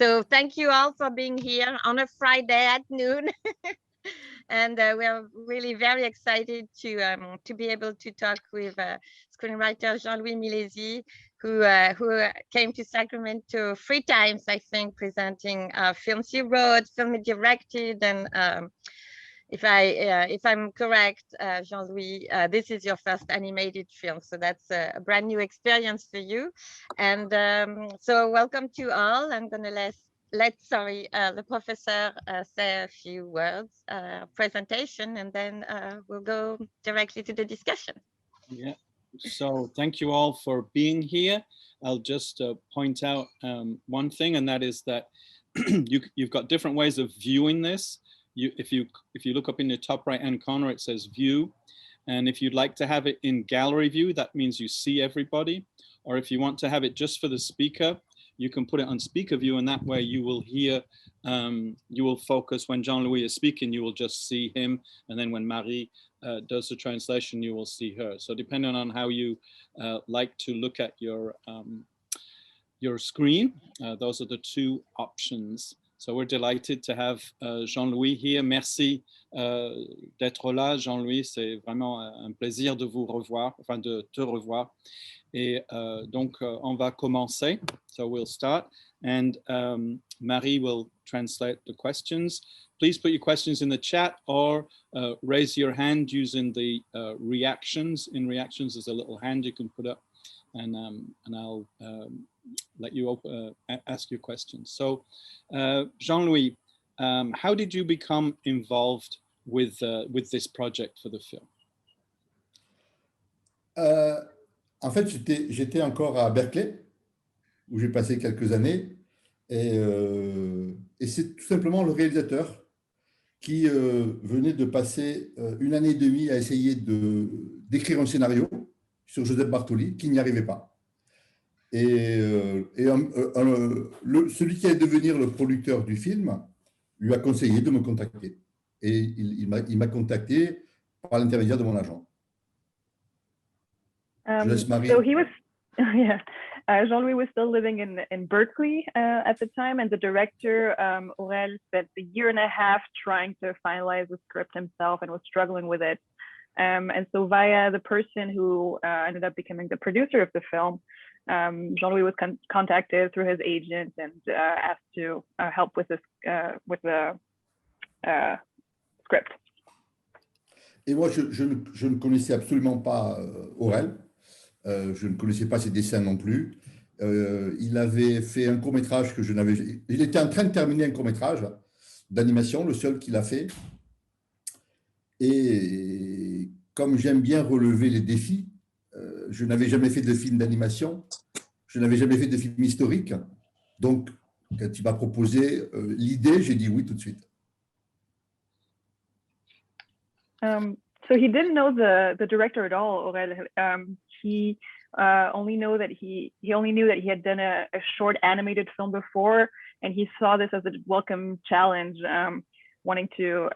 So thank you all for being here on a Friday at noon. And we're really very excited to be able to talk with screenwriter Jean-Louis Milesi, who came to Sacramento 3 times, I think, presenting films he wrote, film he directed, and if I'm correct, Jean-Louis, this is your first animated film, so that's a brand new experience for you. And so welcome to all. I'm going to let the professor say a few words, presentation, and then we'll go directly to the discussion. Yeah, so thank you all for being here. I'll just point out one thing, and that is that you've got different ways of viewing this. If you look up in the top right hand corner, it says view. And if you'd like to have it in gallery view, that means you see everybody. Or if you want to have it just for the speaker, you can put it on speaker view, and that way you will hear, you will focus when Jean-Louis is speaking, you will just see him. And then when Marie does the translation, you will see her. So depending on how you like to look at your screen, those are the two options. So we're delighted to have Jean-Louis here. Merci d'être là, Jean-Louis. C'est vraiment un plaisir de vous revoir, enfin de te revoir. Et donc, on va commencer. So we'll start. And Marie will translate the questions. Please put your questions in the chat or raise your hand using the reactions. In reactions, there's a little hand you can put up, and I'll let you ask your questions. So, Jean-Louis, how did you become involved with this project for the film? En fait, j'étais encore à Berkeley, où j'ai passé quelques années, et c'est tout simplement le réalisateur qui venait de passer 1 année et demie à essayer d'écrire un scénario sur Josep Bartoli, qui n'y arrivait pas. Et celui qui allait devenir le producteur du film lui a conseillé de me contacter. Et il m'a contacté par l'intermédiaire de mon agent. Je laisse Marie. So he was, yeah. Jean-Louis was still living in Berkeley at the time, and the director, Aurel, spent a year and a half trying to finalize the script himself and was struggling with it. And so via the person who ended up becoming the producer of the film, Jean-Louis was contacted through his agent and asked to help with the script. Et moi, je ne connaissais absolument pas Aurel. Je ne connaissais pas ses dessins non plus. Il avait fait un court-métrage que je n'avais... Il était en train de terminer un court-métrage d'animation, le seul qu'il a fait. Et comme j'aime bien relever les défis, je n'avais jamais fait de film d'animation, je n'avais jamais fait de film historique. Donc, quand il m'a proposé l'idée, j'ai dit oui tout de suite. So he didn't know the director at all, Aurel. He only knew that he had done a short animated film before, and he saw this as a welcome challenge, wanting to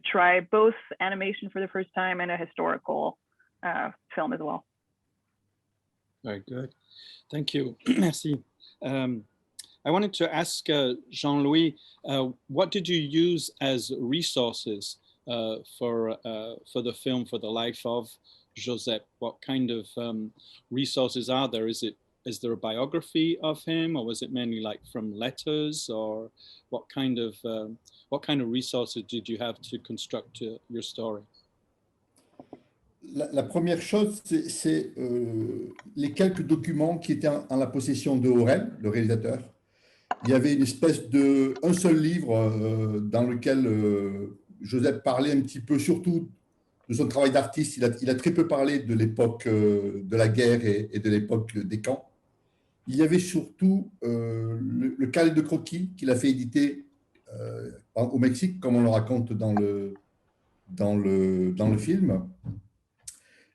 try both animation for the first time and a historical film as well. Very good. Thank you. Merci. I wanted to ask Jean-Louis, what did you use as resources for the film, for the life of Josep? What kind of resources are there? Is there a biography of him, or was it mainly like from letters, or what kind of resources did you have to construct your story? La première chose, c'est les quelques documents qui étaient en la possession de Aurel, le réalisateur. Il y avait une espèce un seul livre dans lequel Josep parlait un petit peu, surtout de son travail d'artiste. Il a très peu parlé de l'époque de la guerre et de l'époque des camps. Il y avait surtout le cahier de croquis qu'il a fait éditer au Mexique, comme on le raconte dans le film.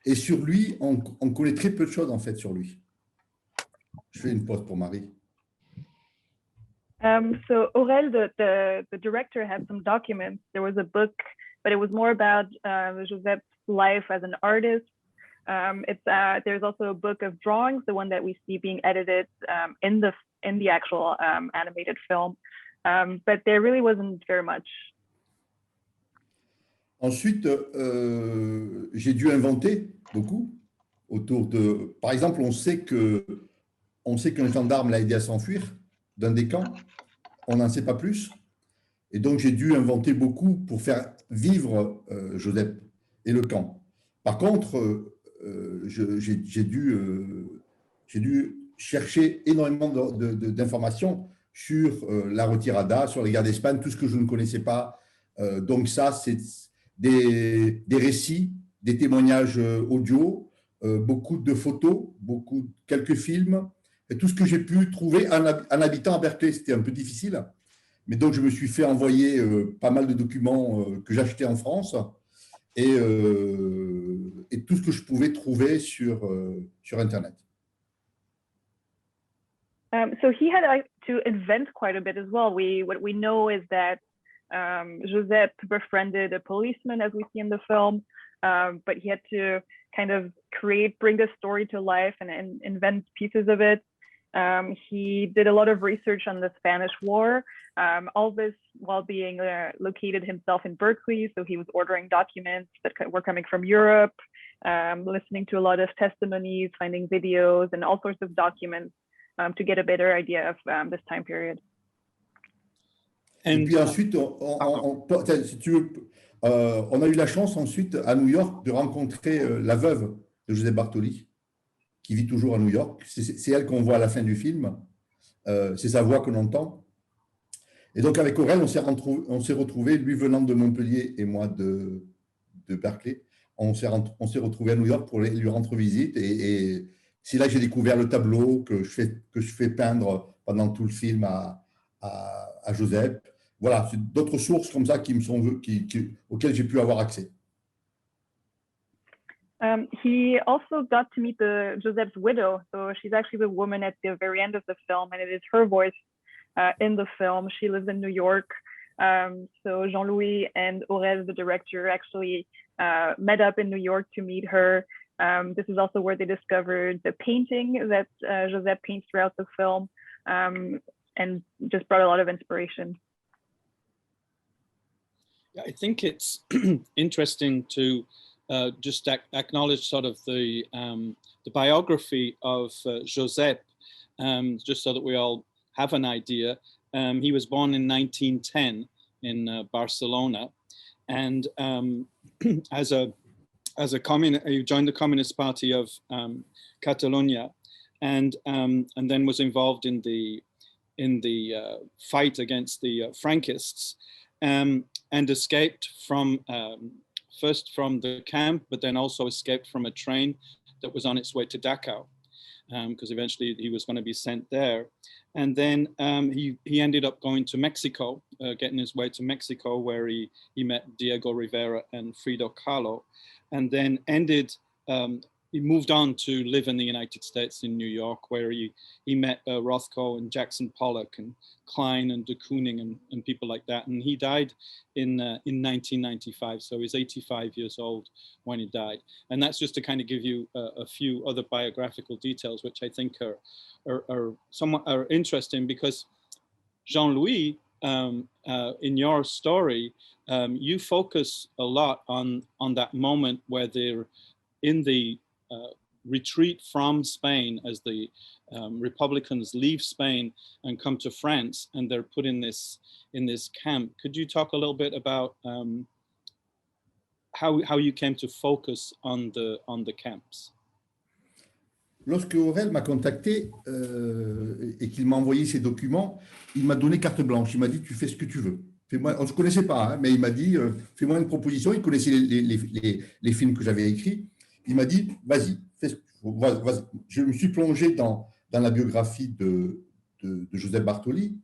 Et sur lui, on connaît très peu de choses en fait sur lui. Je fais une pause pour Marie. So Aurel, the director, had some documents. There was a book, but it was more about Josep's life as an artist. There's also a book of drawings, the one that we see being edited in the in the actual animated film, but there really wasn't very much. Ensuite, j'ai dû inventer beaucoup autour de… Par exemple, on sait qu'un gendarme l'a aidé à s'enfuir d'un des camps. On n'en sait pas plus. Et donc, j'ai dû inventer beaucoup pour faire vivre Josep et le camp. Par contre, j'ai dû chercher énormément d'informations sur la retirada, sur les guerres d'Espagne, tout ce que je ne connaissais pas. Donc ça, c'est des récits, des témoignages audio, beaucoup de photos, quelques films, et tout ce que j'ai pu trouver en habitant à Berkeley. C'était un peu difficile. Mais donc, je me suis fait envoyer pas mal de documents que j'achetais en France et tout ce que je pouvais trouver sur Internet. So he had to invent quite a bit as well. What we know is that Josep befriended a policeman, as we see in the film, but he had to kind of bring the story to life and invent pieces of it. He did a lot of research on the Spanish War, all this while being located himself in Berkeley. So he was ordering documents that were coming from Europe, listening to a lot of testimonies, finding videos and all sorts of documents to get a better idea of this time period. Et puis ensuite, si tu veux, on a eu la chance ensuite à New York de rencontrer la veuve de Josep Bartoli, qui vit toujours à New York. C'est elle qu'on voit à la fin du film. C'est sa voix qu'on entend. Et donc, avec Aurel, on s'est retrouvés, lui venant de Montpellier et moi de Berkeley. On s'est retrouvés à New York pour lui rendre visite. Et c'est là que j'ai découvert le tableau que je fais peindre pendant tout le film à Josep. Voilà, c'est d'autres sources comme ça auxquelles j'ai pu avoir accès. He also got to meet Josep's widow. So she's actually the woman at the very end of the film, and it is her voice in the film. She lives in New York. So Jean-Louis and Aurel, the director, actually met up in New York to meet her. This is also where they discovered the painting that Josep paints throughout the film, and just brought a lot of inspiration. I think it's interesting to just acknowledge sort of the biography of Josep, just so that we all have an idea. He was born in 1910 in Barcelona, and as a communist, he joined the Communist Party of Catalonia, and then was involved in the fight against the Frankists, and escaped from first from the camp, but then also escaped from a train that was on its way to Dachau, because eventually he was going to be sent there. And then he ended up going to Mexico, getting his way to Mexico, where he met Diego Rivera and Frida Kahlo, and then he moved on to live in the United States in New York, where he met Rothko and Jackson Pollock and Klein and de Kooning and people like that. And he died in 1995, so he's 85 years old when he died. And that's just to kind of give you a few other biographical details, which I think are interesting, because Jean-Louis, in your story, you focus a lot on that moment where they're in the retreat from Spain as the Republicans leave Spain and come to France, and they're put in this camp. Could you talk a little bit about how you came to focus on the camps? Lorsque Aurel m'a contacté et qu'il m'a envoyé ses documents, il m'a donné carte blanche. Il m'a dit, tu fais ce que tu veux. On ne se connaissait pas, hein, mais il m'a dit, fais-moi une proposition. Il connaissait les films que j'avais écrits. Il m'a dit, vas-y, vas-y. Je me suis plongé dans la biographie de Josep Bartoli.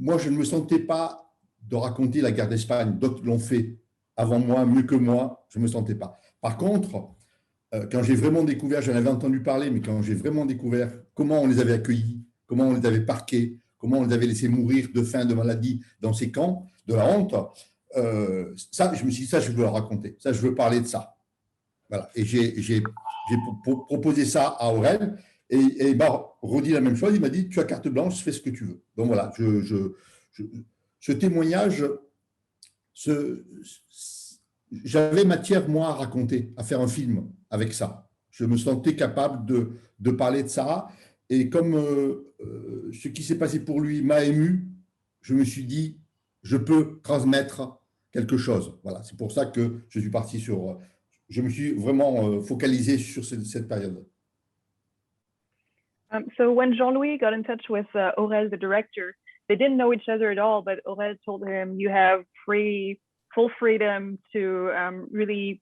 Moi, je ne me sentais pas de raconter la guerre d'Espagne. D'autres l'ont fait avant moi, mieux que moi. Je ne me sentais pas. Par contre, quand j'ai vraiment découvert, j'en avais entendu parler, mais quand j'ai vraiment découvert comment on les avait accueillis, comment on les avait parqués, comment on les avait laissés mourir de faim, de maladie dans ces camps, de la honte, ça, je me suis dit, ça, je veux le raconter. Ça, je veux parler de ça. Voilà. Et j'ai proposé ça à Aurel. Et il m'a redit la même chose, il m'a dit, tu as carte blanche, fais ce que tu veux. Donc voilà, ce témoignage, j'avais matière, moi, à raconter, à faire un film avec ça. Je me sentais capable de parler de ça. Et comme ce qui s'est passé pour lui m'a ému, je me suis dit, je peux transmettre quelque chose. Voilà, c'est pour ça que je suis parti je me suis vraiment focalisé sur cette période. So when Jean-Louis got in touch with Aurel, the director, they didn't know each other at all, but Aurel told him, you have full freedom to really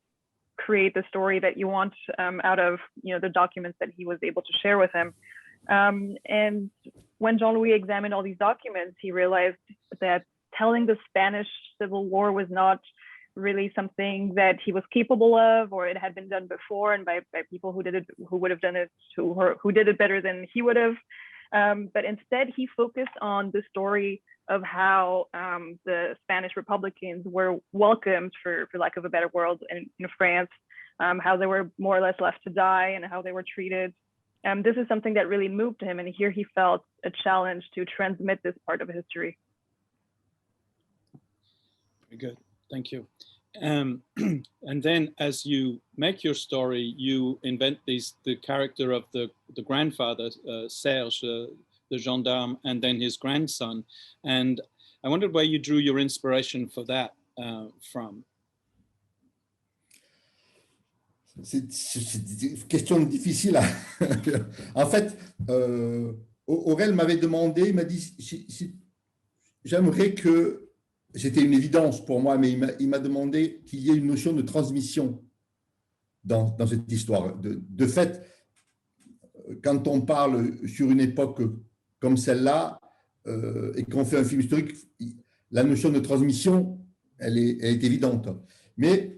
create the story that you want out of the documents that he was able to share with him. And when Jean-Louis examined all these documents, he realized that telling the Spanish Civil War was not really something that he was capable of, or it had been done before and by people who would have done it, who did it better than he would have. But instead, he focused on the story of how the Spanish Republicans were welcomed, for lack of a better word, in France, how they were more or less left to die and how they were treated. This is something that really moved him, and here he felt a challenge to transmit this part of history. Very good, thank you. And then as you make your story, you invent the character of the grandfather, Serge, the gendarme, and then his grandson. And I wondered where you drew your inspiration for that from. C'est une question difficile. En fait, Aurel m'avait demandé, il m'a dit, j'aimerais que, c'était une évidence pour moi, mais il m'a demandé qu'il y ait une notion de transmission dans cette histoire. De fait, quand on parle sur une époque comme celle-là, et qu'on fait un film historique, la notion de transmission, elle est évidente. Mais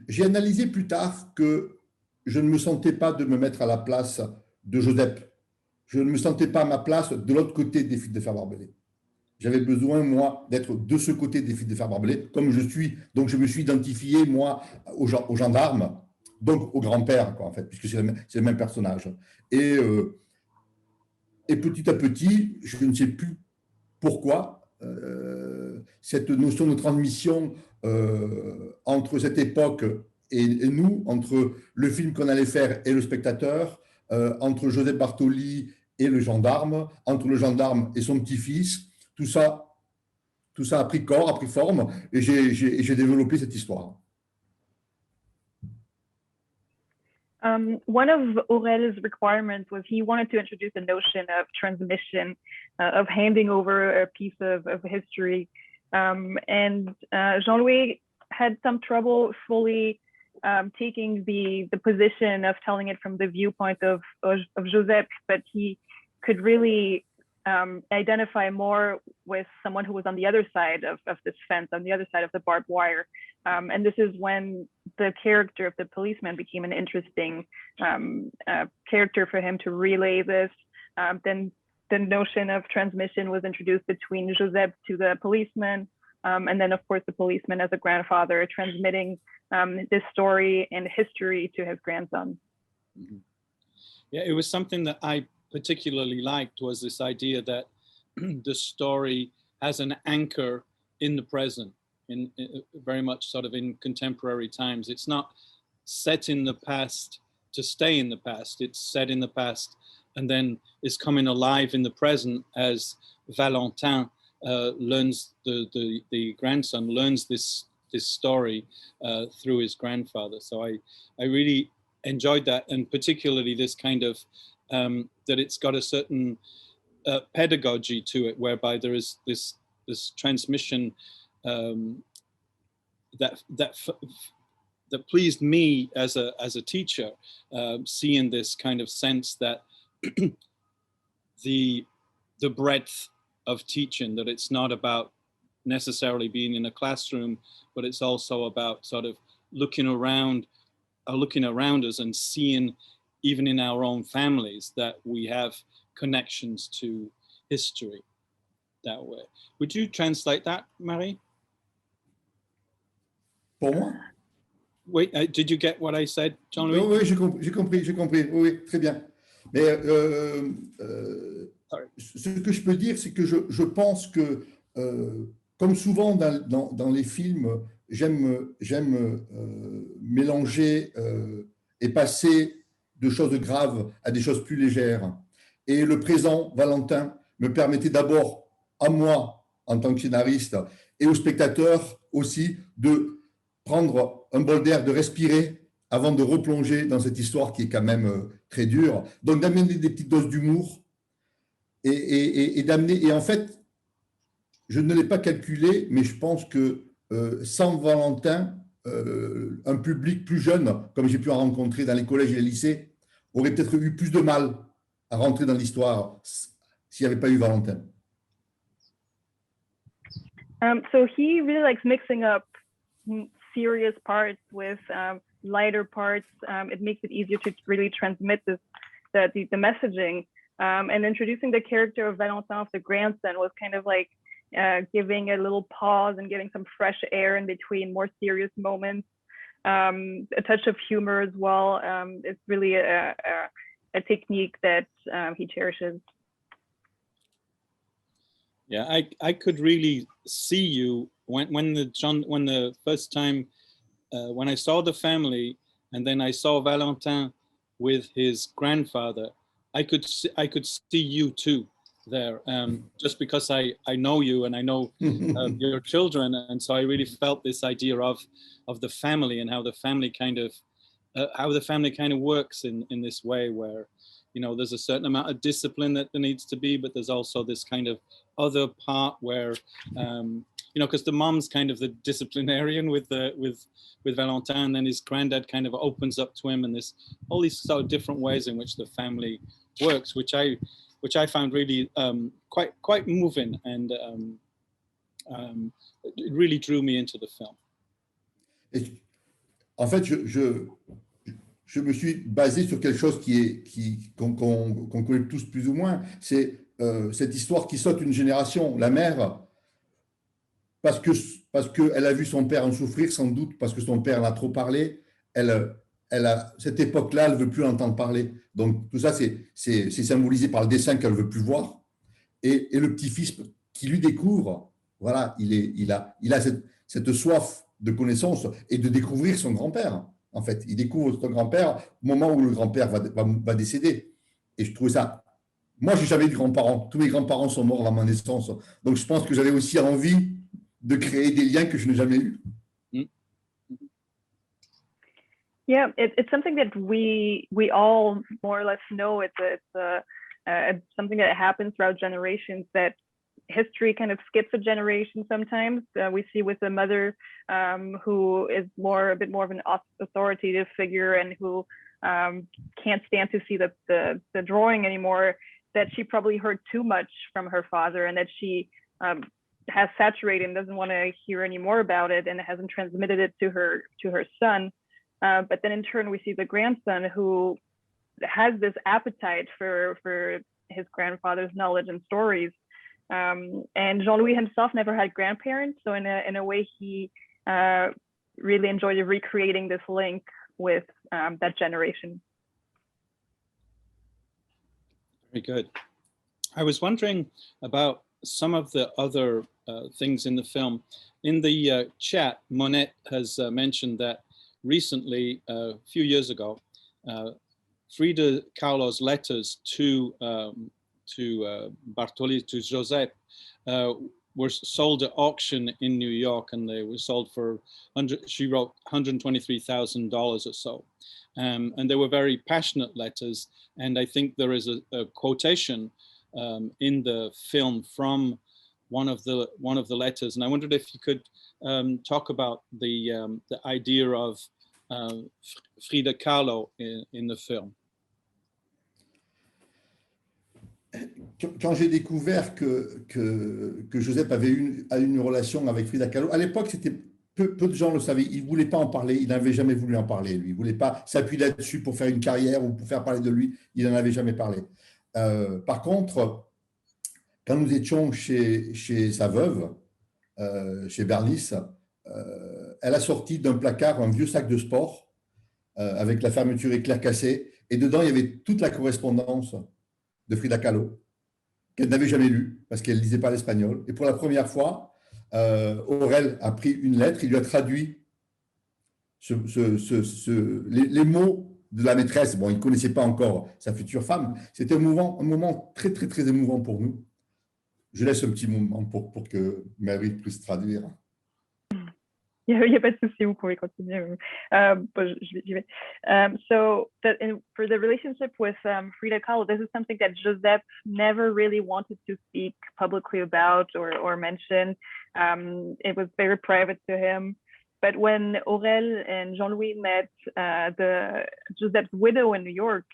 j'ai analysé plus tard que je ne me sentais pas de me mettre à la place de Josep. Je ne me sentais pas à ma place de l'autre côté des fils de fer barbelés. J'avais besoin, moi, d'être de ce côté des fils de fer barbelés, comme je suis. Donc, je me suis identifié, moi, aux gendarmes, donc au grand-père, en fait, puisque c'est le même personnage. Et petit à petit, je ne sais plus pourquoi, cette notion de transmission entre cette époque et nous, entre le film qu'on allait faire et le spectateur, entre Josep Bartoli et le gendarme, entre le gendarme et son petit-fils, tout ça a pris corps, a pris forme, et j'ai développé cette histoire. One of Aurel's requirements was he wanted to introduce the notion of transmission, of handing over a piece of history. And Jean-Louis had some trouble fully taking the position of telling it from the viewpoint of Josep, but he could really identify more with someone who was on the other side of this fence, on the other side of the barbed wire. And this is when the character of the policeman became an interesting character for him to relay this. Then the notion of transmission was introduced between Josep to the policeman, and then of course the policeman as a grandfather transmitting this story and history to his grandson. Mm-hmm. Yeah, it was something that I particularly liked, was this idea that the story has an anchor in the present, in very much sort of in contemporary times. It's not set in the past to stay in the past. It's set in the past and then is coming alive in the present as Valentin learns, the grandson learns this story through his grandfather. So I really enjoyed that, and particularly this kind of that it's got a certain pedagogy to it, whereby there is this transmission that pleased me as a teacher, seeing this kind of sense that the breadth of teaching, that it's not about necessarily being in a classroom, but it's also about sort of looking around us and seeing, even in our own families, that we have connections to history that way. Would you translate that, Marie? Pour moi? Wait, did you get what I said, Jean-Louis? Oui, j'ai compris. Oui, très bien. Mais ce que je peux dire, c'est que je pense que, comme souvent dans les films, j'aime mélanger et passer de choses graves à des choses plus légères. Et le présent, Valentin, me permettait d'abord, à moi, en tant que scénariste, et aux spectateurs aussi, de prendre un bol d'air, de respirer avant de replonger dans cette histoire qui est quand même très dure. Donc d'amener des petites doses d'humour et d'amener. Et en fait, je ne l'ai pas calculé, mais je pense que sans Valentin, un public plus jeune, comme j'ai pu en rencontrer dans les collèges et les lycées, aurait peut-être eu plus de mal à rentrer dans l'histoire s'il n'y avait pas eu Valentin. So he really likes mixing up serious parts with lighter parts. It makes it easier to really transmit the messaging. And introducing the character of Valentin, of the grandson, was kind of like giving a little pause and getting some fresh air in between more serious moments. A touch of humor as well. It's really a technique that he cherishes. Yeah, I could really see you when the first time when I saw the family and then I saw Valentin with his grandfather, I could see you too there, just because I know you and I know your children, and so I really felt this idea of the family and how the family kind of works in this way where, you know, there's a certain amount of discipline that there needs to be, but there's also this kind of other part where, you know, because the mom's kind of the disciplinarian with Valentin, and then his granddad kind of opens up to him, and there's all these sort of different ways in which the family works, which I found really quite moving, and it really drew me into the film. En fait, je me suis basé sur quelque chose qu'on connaît tous plus ou moins. C'est cette histoire qui saute une génération. La mère, parce qu'elle a vu son père en souffrir, sans doute parce que son père en a trop parlé, cette époque-là, elle ne veut plus entendre parler. Donc tout ça, c'est symbolisé par le dessin qu'elle ne veut plus voir. Et le petit-fils qui lui découvre, voilà, il a cette soif de connaissance et de découvrir son grand-père. En fait, il découvre son grand-père au moment où le grand-père va décéder. Et je trouvais ça... Moi, je n'ai jamais eu de grands-parents. Tous mes grands-parents sont morts avant ma naissance. Donc, je pense que j'avais aussi envie de créer des liens que je n'ai jamais eus. Yeah, it's something that we all more or less know. It's something that happens throughout generations, that history kind of skips a generation sometimes. We see with a mother who is a bit more of an authoritative figure and who can't stand to see the drawing anymore, that she probably heard too much from her father, and that she has saturated and doesn't want to hear any more about it, and hasn't transmitted it to her son. But then in turn, we see the grandson who has this appetite for his grandfather's knowledge and stories. And Jean-Louis himself never had grandparents, so in a way he really enjoyed recreating this link with that generation. Very good. I was wondering about some of the other things in the film. In the chat, Monette has mentioned that recently, a few years ago, Frida Kahlo's letters to Josep were sold at auction in New York, and they were sold for she wrote $123,000 or so, and they were very passionate letters. And I think there is a quotation in the film from one of the letters, and I wondered if you could talk about the idea of Frida Kahlo in the film. Quand j'ai découvert que Josep a eu une relation avec Frida Kahlo, à l'époque, peu de gens le savaient. Il ne voulait pas en parler. Il n'avait jamais voulu en parler, lui. Il ne voulait pas s'appuyer là-dessus pour faire une carrière ou pour faire parler de lui. Il n'en avait jamais parlé. Par contre, quand nous étions chez sa veuve, chez Bernice, elle a sorti d'un placard un vieux sac de sport avec la fermeture éclair cassée. Et dedans, il y avait toute la correspondance de Frida Kahlo, qu'elle n'avait jamais lue parce qu'elle ne lisait pas l'espagnol. Et pour la première fois, Aurel a pris une lettre, il lui a traduit les mots de la maîtresse. Bon, il ne connaissait pas encore sa future femme. C'était un moment très, très, très émouvant pour nous. Je laisse un petit moment pour que Mary puisse traduire. Il n'y a pas de souci, vous pouvez continuer. J'y vais. So for the relationship with Frida Kahlo, this is something that Josep never really wanted to speak publicly about or mention. It was very private to him. But when Aurel and Jean-Louis met Josep's widow in New York,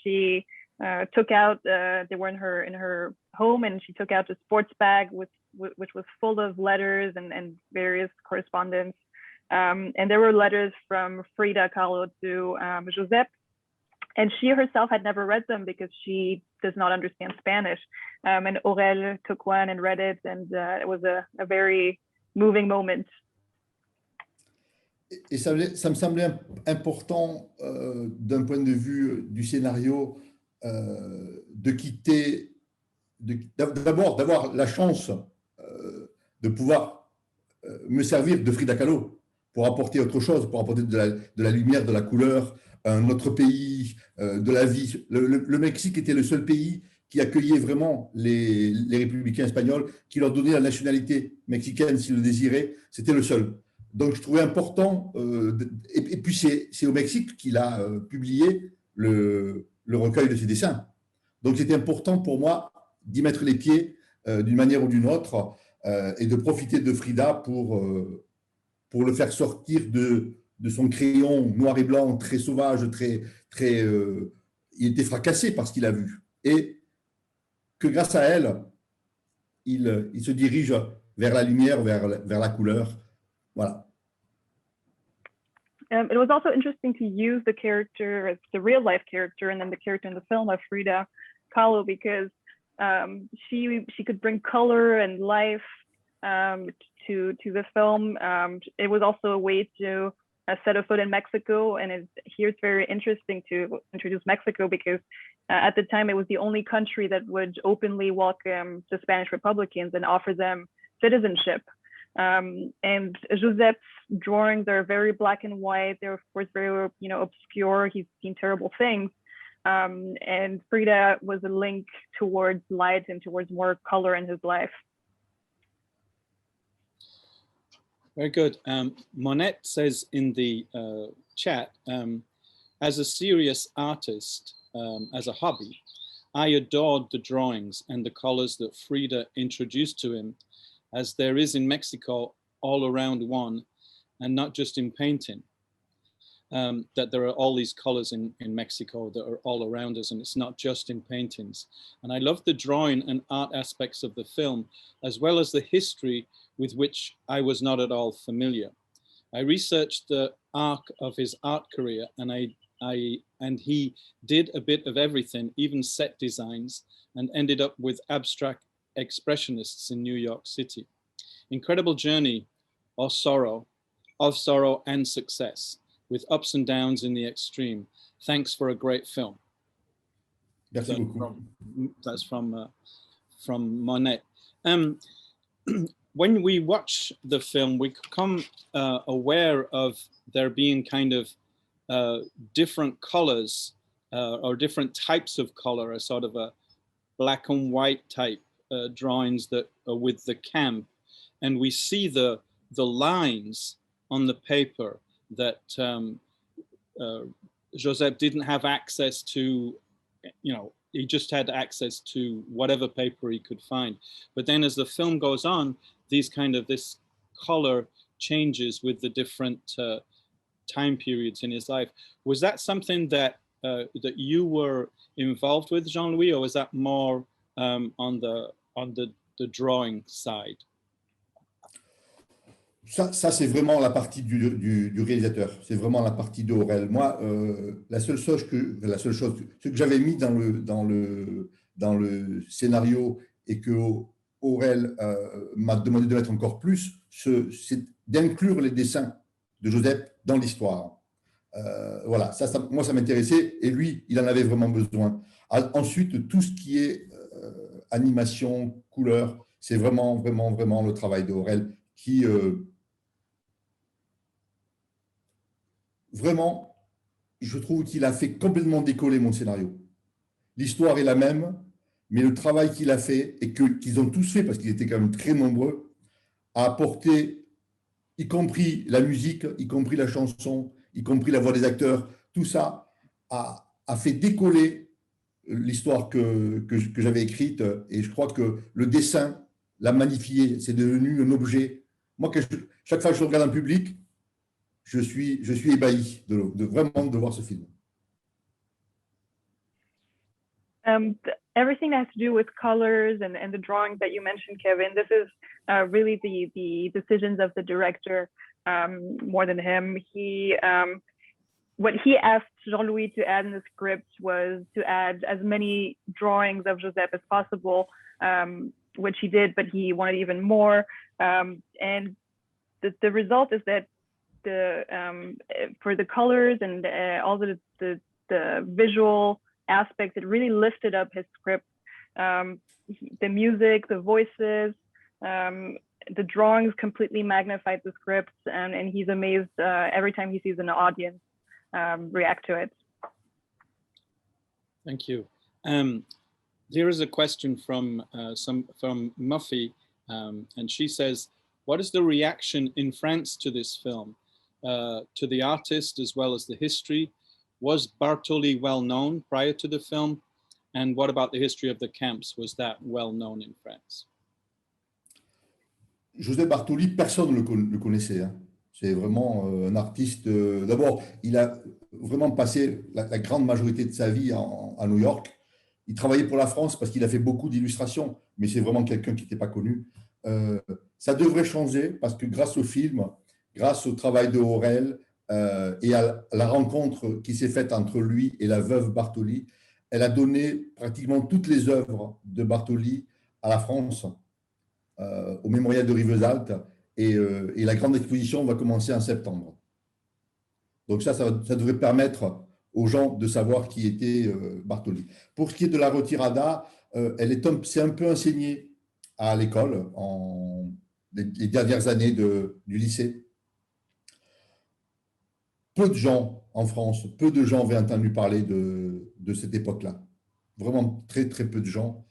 she took out, they were in her home, and she took out a sports bag which was full of letters and various correspondence. And there were letters from Frida Kahlo to Josep, and she herself had never read them because she does not understand Spanish. And Aurel took one and read it, and it was a very moving moment. Et ça me semblait important d'un point de vue du scénario de quitter, d'abord d'avoir la chance de pouvoir me servir de Frida Kahlo pour apporter autre chose, pour apporter de la lumière, de la couleur, un autre pays, de la vie. Le Mexique était le seul pays qui accueillait vraiment les républicains espagnols, qui leur donnait la nationalité mexicaine s'ils le désiraient. C'était le seul. Donc, je trouvais important, et puis c'est au Mexique qu'il a publié le recueil de ses dessins. Donc, c'était important pour moi d'y mettre les pieds d'une manière ou d'une autre et de profiter de Frida pour le faire sortir de son crayon noir et blanc très sauvage, il était fracassé par ce qu'il a vu. Et que grâce à elle, il se dirige vers la lumière, vers la couleur. Voilà. It was also interesting to use the character as the real life character and then the character in the film of Frida Kahlo, because she could bring color and life to the film. It was also a way to set a foot in Mexico, and here it's very interesting to introduce Mexico because at the time it was the only country that would openly welcome the Spanish Republicans and offer them citizenship. And Josep's drawings are very black and white. They're of course very obscure. He's seen terrible things. And Frida was a link towards light and towards more color in his life. Very good. Monette says in the chat, as a serious artist, as a hobby, I adored the drawings and the colors that Frida introduced to him, as there is in Mexico all around one, and not just in painting. That there are all these colors in Mexico that are all around us, and it's not just in paintings. And I love the drawing and art aspects of the film, as well as the history with which I was not at all familiar. I researched the arc of his art career, and he did a bit of everything, even set designs, and ended up with abstract expressionists in New York City. Incredible journey of sorrow and success, with ups and downs in the extreme. Thanks for a great film. Merci beaucoup. That's from Monette. When we watch the film, we become aware of there being kind of different colors or different types of color, a sort of a black and white type drawings that are with the camp. And we see the lines on the paper that Josep didn't have access to, he just had access to whatever paper he could find. But then as the film goes on, this color changes with the different time periods in his life. Was that something that you were involved with, Jean-Louis, or was that more on the drawing side? Ça c'est vraiment la partie du réalisateur, c'est vraiment la partie d'Aurel. Moi, ce que j'avais mis dans le scénario et que Aurel m'a demandé de mettre encore plus, c'est d'inclure les dessins de Josep dans l'histoire. Voilà, moi, ça m'intéressait et lui, il en avait vraiment besoin. Ensuite, tout ce qui est animation, couleur, c'est vraiment, vraiment, vraiment le travail d'Aurel qui, vraiment, je trouve qu'il a fait complètement décoller mon scénario. L'histoire est la même, mais le travail qu'il a fait et qu'ils ont tous fait, parce qu'ils étaient quand même très nombreux, a apporté, y compris la musique, y compris la chanson, y compris la voix des acteurs, tout ça a fait décoller l'histoire que j'avais écrite. Et je crois que le dessin l'a magnifié, c'est devenu un objet. Moi, chaque fois que je regarde en public, je suis ébahi vraiment de voir ce film. Everything that has to do with colors and the drawings that you mentioned, Kevin, this is really the decisions of the director more than him. What he asked Jean-Louis to add in the script was to add as many drawings of Josep as possible, which he did, but he wanted even more. And the result is that for the colors and all the visual aspects, it really lifted up his script. The music, the voices, the drawings completely magnified the script, and he's amazed every time he sees an audience react to it. Thank you. Here is a question from Muffy, and she says, "What is the reaction in France to this film, to the artist as well as the history? Was Bartoli well known prior to the film? And what about the history of the camps? Was that well known in France?" Josep Bartoli, personne ne le connaissait. Hein. C'est vraiment un artiste. D'abord, il a vraiment passé la grande majorité de sa vie à New York. Il travaillait pour la France parce qu'il a fait beaucoup d'illustrations, mais c'est vraiment quelqu'un qui n'était pas connu. Ça devrait changer parce que grâce au film, grâce au travail de Aurel et à la rencontre qui s'est faite entre lui et la veuve Bartoli, elle a donné pratiquement toutes les œuvres de Bartoli à la France, au mémorial de Rivesaltes, et la grande exposition va commencer en septembre. Donc ça devrait permettre aux gens de savoir qui était Bartoli. Pour ce qui est de la retirada, c'est un peu enseigné à l'école les dernières années du lycée. Peu de gens en France, peu de gens avaient entendu parler de cette époque-là. Vraiment très, très peu de gens.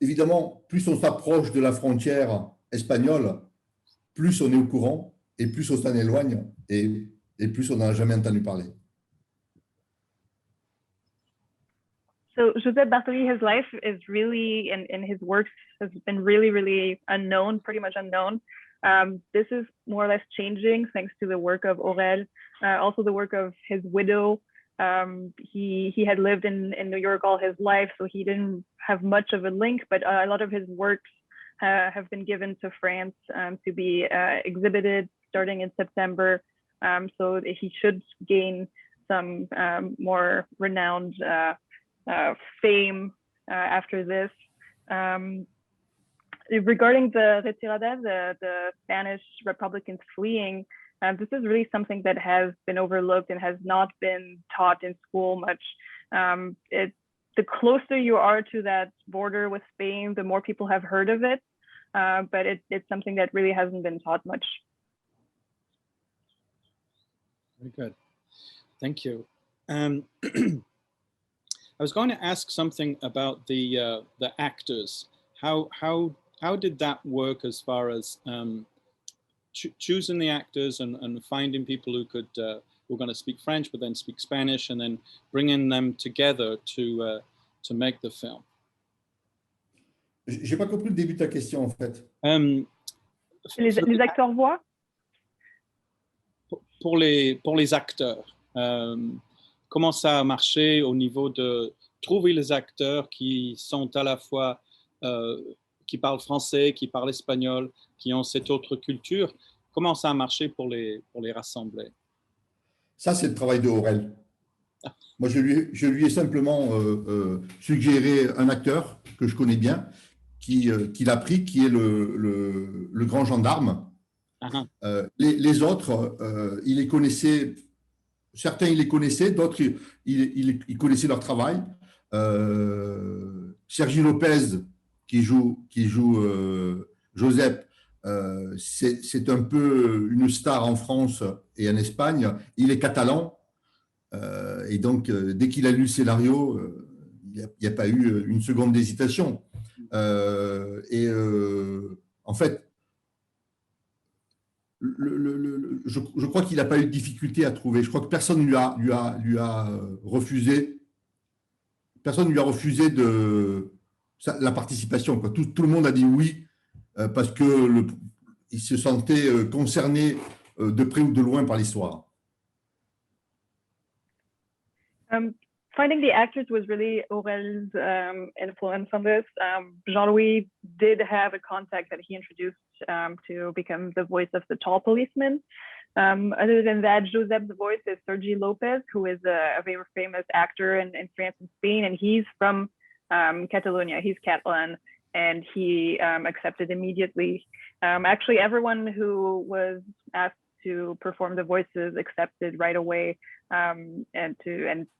Évidemment, plus on s'approche de la frontière espagnole, plus on est au courant et plus on s'en éloigne et plus on n'en a jamais entendu parler. So Josep Bartoli, his life is really, and his works has been really, really unknown, pretty much unknown. This is more or less changing thanks to the work of Aurel, also the work of his widow. He had lived in New York all his life, so he didn't have much of a link, but a lot of his works have been given to France to be exhibited starting in September. So he should gain some more renowned fame after this. Regarding the retirada, the Spanish Republicans fleeing, this is really something that has been overlooked and has not been taught in school much. The closer you are to that border with Spain, the more people have heard of it, but it's something that really hasn't been taught much. Very good. Thank you. I was going to ask something about the actors. How did that work as far as choosing the actors and finding people who were going to speak French but then speak Spanish, and then bringing them together to make the film? J'ai pas compris le début de ta question en fait. Les acteurs voix? Pour les acteurs, comment ça a marché au niveau de trouver les acteurs qui sont à la fois qui parlent français, qui parlent espagnol, qui ont cette autre culture? Comment ça a marché pour les rassembler? Ça, c'est le travail de Aurel. Moi, je lui ai simplement suggéré un acteur que je connais bien, qui l'a pris, qui est le grand gendarme. Les autres, il les connaissait, certains il les connaissait, d'autres il connaissait leur travail. Sergi Lopez, qui joue Josep, c'est un peu une star en France et en Espagne. Il est catalan. Et donc, dès qu'il a lu le scénario, il n'y a pas eu une seconde d'hésitation. En fait, je crois qu'il n'a pas eu de difficulté à trouver. Je crois que personne lui a refusé. Personne ne lui a refusé la participation, quoi. Tout le monde a dit oui, parce qu'il se sentait concerné de près ou de loin par l'histoire. Finding the actors was really Aurel's influence on this. Jean-Louis did have a contact that he introduced to become the voice of the tall policeman. Other than that, Josep's voice is Sergi Lopez, who is a very famous actor in France and Spain, and he's from Catalonia. He's Catalan, and he accepted immediately. Actually, everyone who was asked to perform the voices accepted right away, and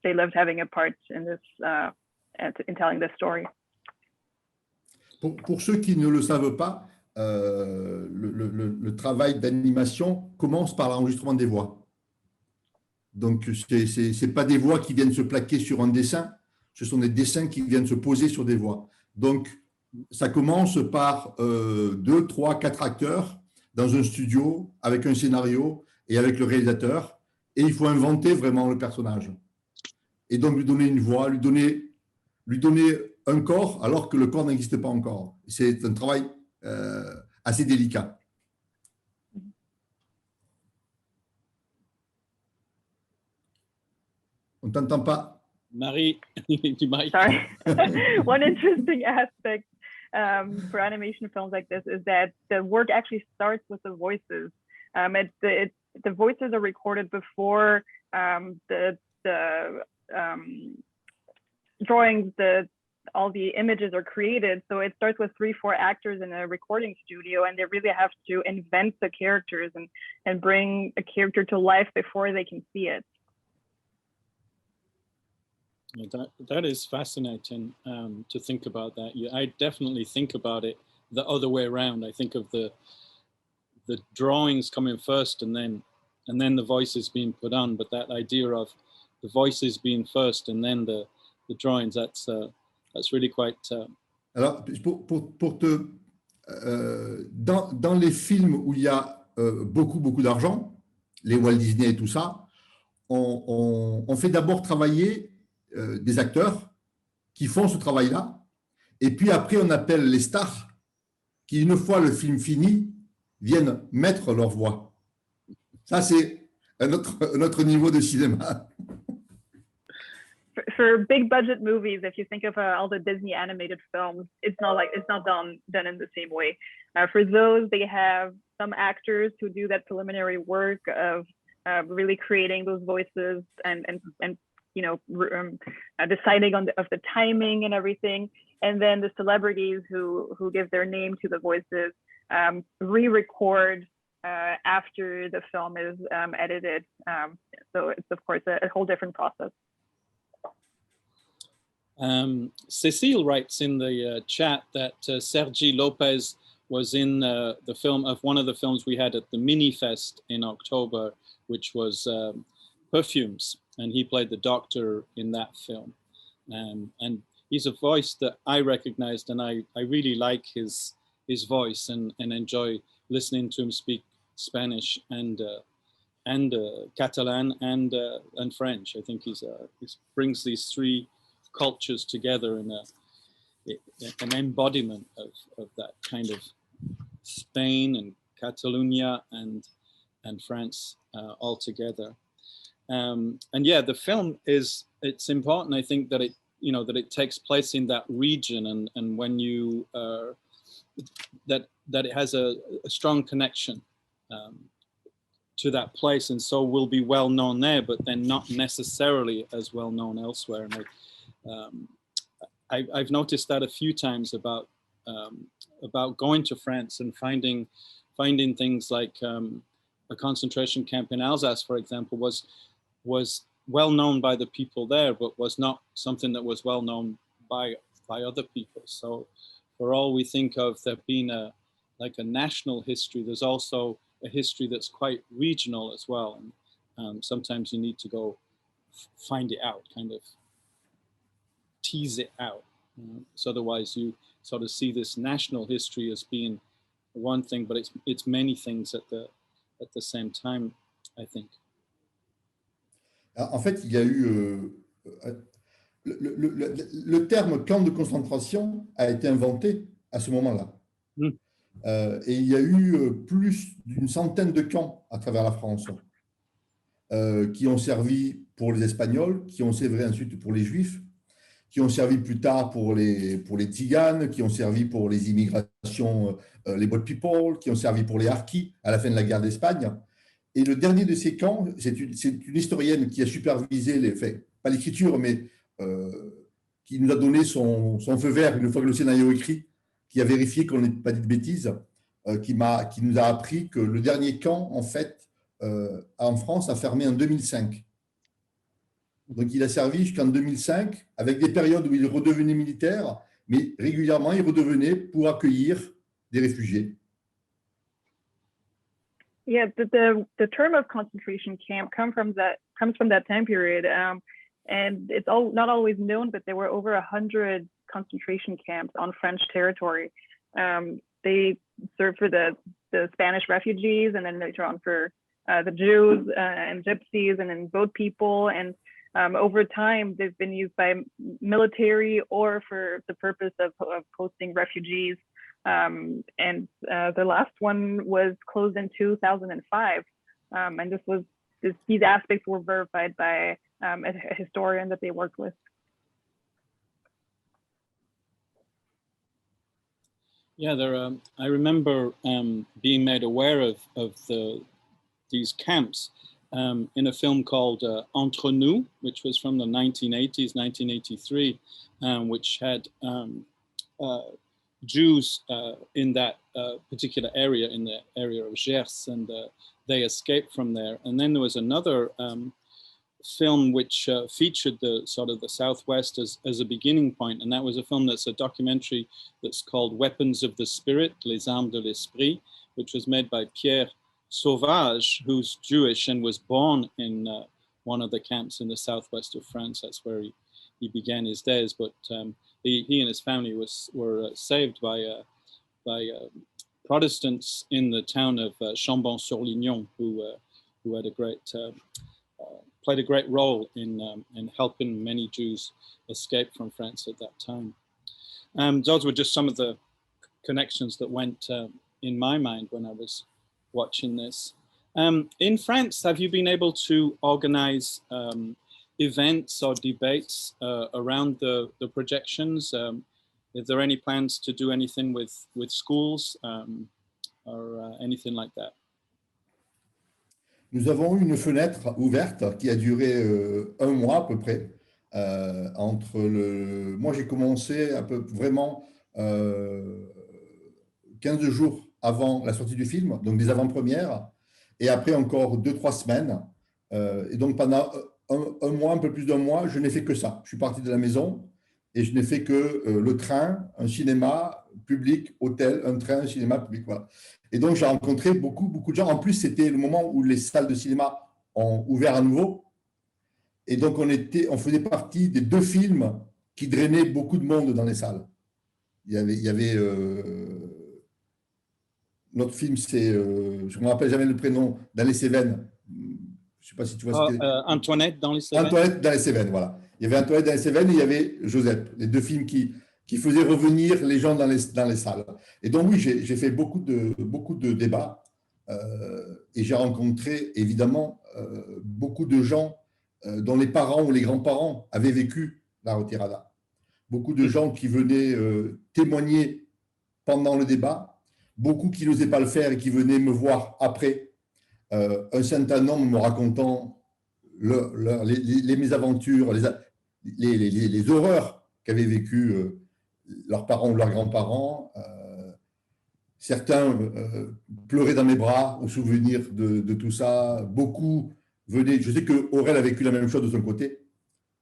they loved having a part in this, in telling this story. Pour ceux qui ne le savent pas, le travail d'animation commence par l'enregistrement des voix. Donc, ce n'est pas des voix qui viennent se plaquer sur un dessin, ce sont des dessins qui viennent se poser sur des voix. Donc, ça commence par 2, 3, 4 acteurs dans un studio, avec un scénario et avec le réalisateur, et il faut inventer vraiment le personnage. Et donc lui donner une voix, lui donner un corps alors que le corps n'existe pas encore. C'est un travail assez délicat. On ne t'entend pas. Marie, Sorry. One interesting aspect for animation films like this is that the work actually starts with the voices. The voices are recorded before the drawings, all the images are created. So it starts with 3-4 actors in a recording studio, and they really have to invent the characters and bring a character to life before they can see it. That is fascinating to think about that. I definitely think about it the other way around. I think of the drawings coming first and then the voices being put on, but that idea of the voices being first and then the drawings, that's really quite... Alors, dans les films où il y a beaucoup d'argent, les Walt Disney et tout ça, on fait d'abord travailler des acteurs qui font ce travail-là, et puis après on appelle les stars qui, une fois le film fini, viennent mettre leur voix. Ça, c'est un autre niveau de cinéma. For big budget movies, if you think of all the Disney animated films, it's not done in the same way. For those, they have some actors who do that preliminary work of really creating those voices and deciding on the timing and everything, and then the celebrities who give their name to the voices re-record after the film is edited. So it's of course a whole different process. Cecile writes in the chat that Sergi Lopez was in the film of one of the films we had at the Mini Fest in October, which was Perfumes, and he played the doctor in that film. And he's a voice that I recognized, and I really like his voice and enjoy listening to him speak Spanish and Catalan and French. I think he brings these three cultures together in an embodiment of that kind of Spain and Catalonia and France all together. And yeah, the film it's important, I think, that it takes place in that region, and when you that it has a strong connection to that place, and so will be well known there, but then not necessarily as well known elsewhere. And I've noticed that a few times about going to France and finding things like a concentration camp in Alsace, for example, was well known by the people there, but was not something that was well known by other people. So for all we think of there being a national history, there's also a history that's quite regional as well. And sometimes you need to go find it out, kind of tease it out. So otherwise you sort of see this national history as being one thing, but it's many things at the same time, I think. En fait, il y a eu le terme camp de concentration a été inventé à ce moment-là. Et il y a eu plus d'une centaine de camps à travers la France qui ont servi pour les Espagnols, qui ont servi ensuite pour les Juifs, qui ont servi plus tard pour les Tziganes, qui ont servi pour les immigrations, les Boat People, qui ont servi pour les Harkis à la fin de la guerre d'Espagne. Et le dernier de ces camps, c'est une historienne qui a supervisé, pas l'écriture, mais qui nous a donné son feu vert une fois que le scénario écrit, qui a vérifié qu'on n'ait pas dit de bêtises, qui nous a appris que le dernier camp, en fait, en France, a fermé en 2005. Donc, il a servi jusqu'en 2005, avec des périodes où il redevenait militaire, mais régulièrement, il redevenait pour accueillir des réfugiés. Yeah, the term of concentration camp comes from that time period, and it's not always known, but there were over 100 concentration camps on French territory. They served for the Spanish refugees, and then later on for the Jews and Gypsies, and then boat people. And over time, they've been used by military or for the purpose of hosting refugees. And the last one was closed in 2005. And these aspects were verified by a historian that they worked with. Yeah, I remember being made aware of these camps in a film called Entre Nous, which was from the 1980s, 1983, which had Jews in that particular area, in the area of Gers, and they escaped from there. And then there was another film which featured the Southwest as a beginning point, and that was a film that's a documentary that's called Weapons of the Spirit, Les Armes de l'Esprit, which was made by Pierre Sauvage, who's Jewish and was born in one of the camps in the southwest of France. That's where he began his days, but he and his family were saved by Protestants in the town of Chambon-sur-Lignon, who had played a great role in helping many Jews escape from France at that time. Those were just some of the connections that went in my mind when I was watching this. In France, have you been able to organize events or debates around the projections? Is there any plans to do anything with schools or anything like that? Nous avons eu une fenêtre ouverte qui a duré un mois à peu près. Moi, j'ai commencé vraiment 15 jours avant la sortie du film, donc des avant-premières, et après encore 2-3 semaines. Et donc pendant un mois, un peu plus d'un mois, je n'ai fait que ça. Je suis parti de la maison et je n'ai fait que le train, un cinéma public, hôtel, un train, un cinéma public, voilà. Et donc j'ai rencontré beaucoup de gens. En plus, c'était le moment où les salles de cinéma ont ouvert à nouveau. Et donc on faisait partie des 2 films qui drainaient beaucoup de monde dans les salles. Il y avait notre film, c'est, je ne me rappelle jamais le prénom, dans les Cévennes. Je ne sais pas si tu vois ce que c'est. Antoinette dans les Cévennes. Antoinette dans les Cévennes, voilà. Il y avait Antoinette dans les Cévennes et il y avait Josep, les 2 films qui faisaient revenir les gens dans les salles. Et donc oui, j'ai fait beaucoup de débats et j'ai rencontré évidemment beaucoup de gens dont les parents ou les grands-parents avaient vécu la retirada. Beaucoup de gens qui venaient témoigner pendant le débat, beaucoup qui n'osaient pas le faire et qui venaient me voir après un certain nombre me racontant les mésaventures, les horreurs qu'avaient vécues leurs parents ou leurs grands-parents. Certains pleuraient dans mes bras au souvenir de tout ça. Beaucoup venaient, je sais que Aurel a vécu la même chose de son côté,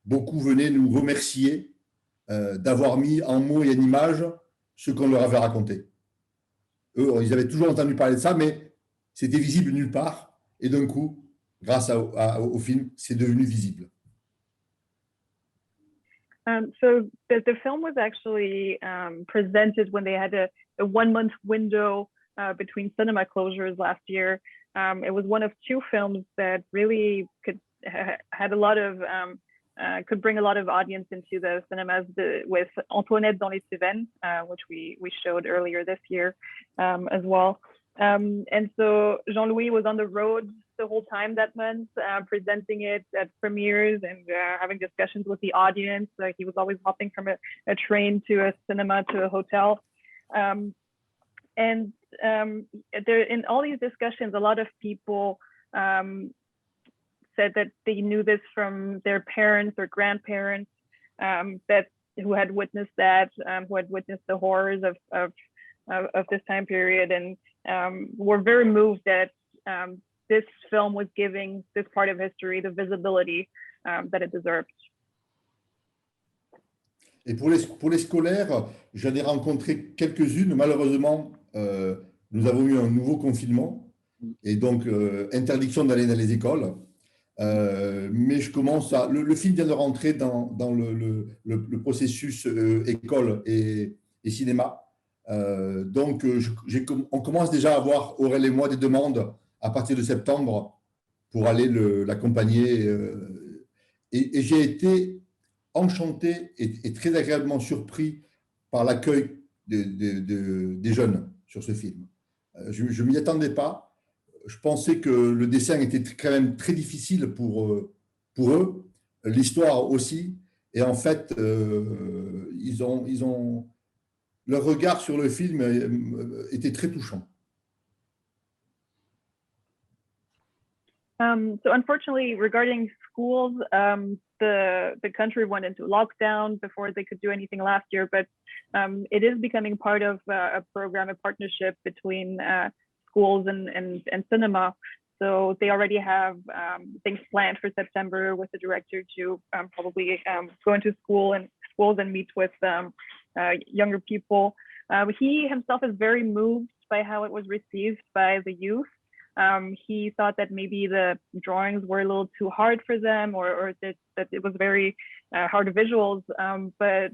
beaucoup venaient nous remercier d'avoir mis en mots et en images ce qu'on leur avait raconté. Eux, ils avaient toujours entendu parler de ça, mais c'était visible nulle part. Et d'un coup, grâce au film, c'est devenu visible. So the film was actually presented when they had a 1-month window between cinema closures last year. It was one of 2 films that really had a lot of could bring a lot of audience into the cinemas with Antoinette dans les Cévennes, which we showed earlier this year as well. And so Jean-Louis was on the road the whole time that month, presenting it at premieres and having discussions with the audience. He was always hopping from a train to a cinema to a hotel. And there, in all these discussions, a lot of people said that they knew this from their parents or grandparents who had witnessed that, who had witnessed the horrors of this time period, and were very moved that this film was giving this part of history the visibility that it deserved. Et pour les scolaires, j'en ai rencontré quelques-unes. Malheureusement, nous avons eu un nouveau confinement et donc interdiction d'aller dans les écoles. Mais je commence à... Le film vient de rentrer dans le processus école et cinéma. Donc, on commence déjà à avoir, Aurel et moi, des demandes à partir de septembre pour aller l'accompagner. Et j'ai été enchanté et très agréablement surpris par l'accueil des jeunes sur ce film. Je ne m'y attendais pas. Je pensais que le dessin était quand même très difficile pour eux, l'histoire aussi. Et en fait, leur regard sur le film était très touchant. So unfortunately, regarding schools, the country went into lockdown before they could do anything last year, but it is becoming part of a program, a partnership between schools and cinema. So they already have things planned for September with the director to probably go into schools and meet with younger people. He himself is very moved by how it was received by the youth. He thought that maybe the drawings were a little too hard for them, or that it was very hard visuals. But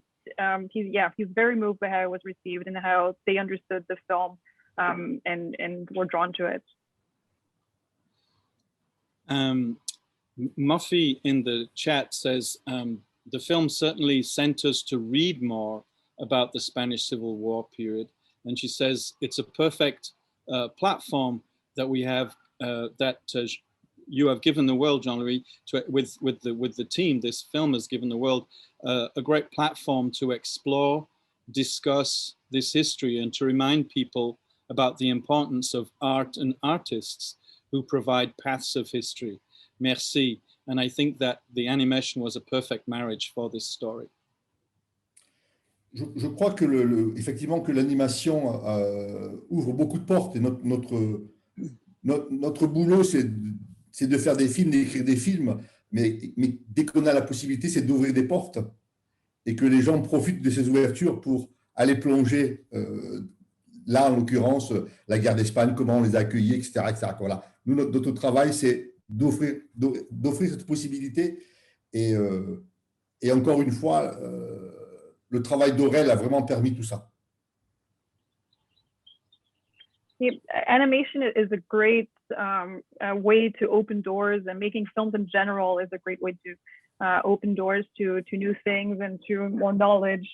he's very moved by how it was received and how they understood the film and were drawn to it. Muffy in the chat says, the film certainly sent us to read more about the Spanish Civil War period. And she says, it's a perfect platform that we have, that you have given the world, Jean-Louis, with the team. This film has given the world a great platform to explore, discuss this history, and to remind people about the importance of art and artists who provide paths of history. Merci. And I think that the animation was a perfect marriage for this story. Je crois que effectivement que l'animation ouvre beaucoup de portes, et notre boulot, c'est de faire des films, d'écrire des films, mais dès qu'on a la possibilité, c'est d'ouvrir des portes et que les gens profitent de ces ouvertures pour aller plonger, là en l'occurrence, la guerre d'Espagne, comment on les a accueillis, etc. etc. Voilà. Nous, notre travail, c'est d'offrir cette possibilité et encore une fois, le travail d'Aurel a vraiment permis tout ça. Animation is a great way to open doors, and making films in general is a great way to open doors to new things and to more knowledge.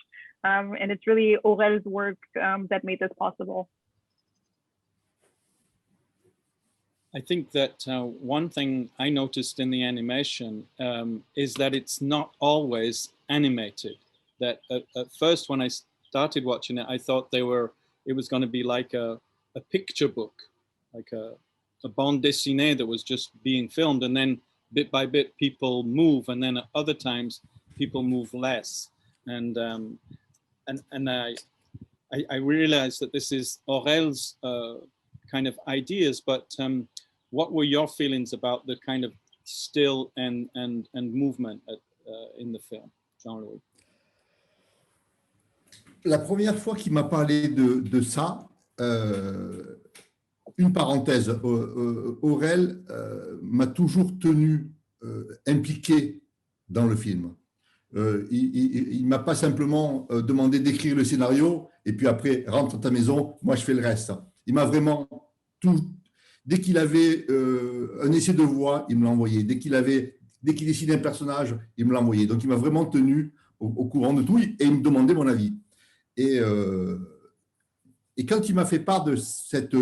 And it's really Aurel's work that made this possible. I think that one thing I noticed in the animation is that it's not always animated. That at first, when I started watching it, I thought it was going to be like a picture book, like a bande dessinée that was just being filmed, and then bit by bit people move, and then at other times people move less. And I realized that this is Aurel's kind of ideas, but what were your feelings about the kind of still and movement in the film, Jean-Louis? La première fois qu'il m'a parlé de ça, une parenthèse, Aurel m'a toujours tenu impliqué dans le film. Il ne m'a pas simplement demandé d'écrire le scénario et puis après, rentre à ta maison, moi je fais le reste. Il m'a vraiment tout... Dès qu'il avait un essai de voix, il me l'envoyait. Dès qu'il dessinait un personnage, il me l'envoyait. Donc il m'a vraiment tenu au courant de tout et il me demandait mon avis. Et quand il m'a fait part de cette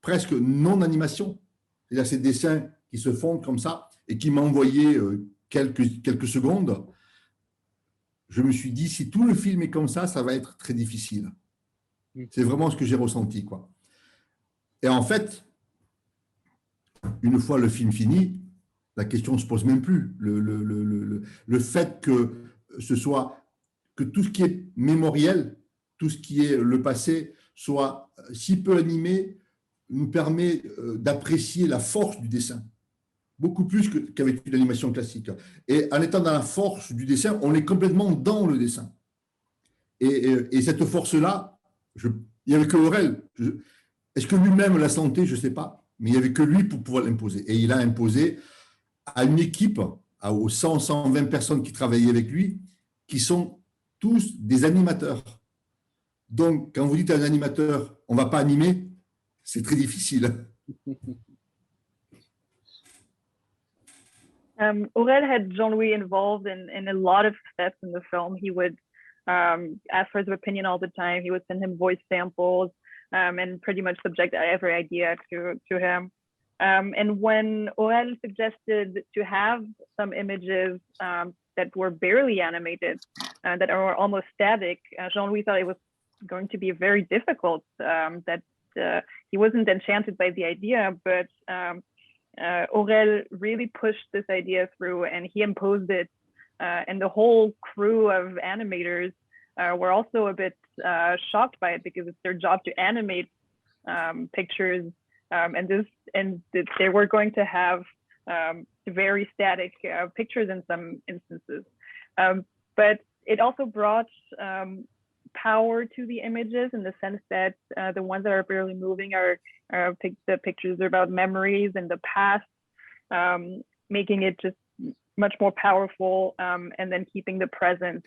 presque non-animation, c'est-à-dire ces dessins qui se font comme ça et qui m'envoyaient quelques secondes, je me suis dit, si tout le film est comme ça va être très difficile. C'est vraiment ce que j'ai ressenti, quoi. Et en fait, une fois le film fini, la question ne se pose même plus. Le fait que tout ce qui est mémoriel, tout ce qui est le passé, soit si peu animé, nous permet d'apprécier la force du dessin, beaucoup plus qu'avec une animation classique. Et en étant dans la force du dessin, on est complètement dans le dessin. Et cette force-là, il n'y avait que Aurel. Est-ce que lui-même l'a senti? Je ne sais pas. Mais il n'y avait que lui pour pouvoir l'imposer. Et il a imposé à une équipe, aux 100, 120 personnes qui travaillaient avec lui, qui sont tous des animateurs. Donc, quand vous dites à un animateur, on ne va pas animer, c'est très difficile. Aurel had Jean-Louis involved in a lot of steps in the film. He would ask for his opinion all the time. He would send him voice samples and pretty much subject every idea to him. And when Aurel suggested to have some images that were barely animated, that are almost static, Jean-Louis thought it was going to be very difficult, that he wasn't enchanted by the idea, but Aurel really pushed this idea through and he imposed it. And the whole crew of animators were also a bit shocked by it because it's their job to animate pictures, and they were going to have very static pictures in some instances. But it also brought power to the images in the sense that the ones that are barely moving are the pictures about memories and the past, making it just much more powerful, and then keeping the present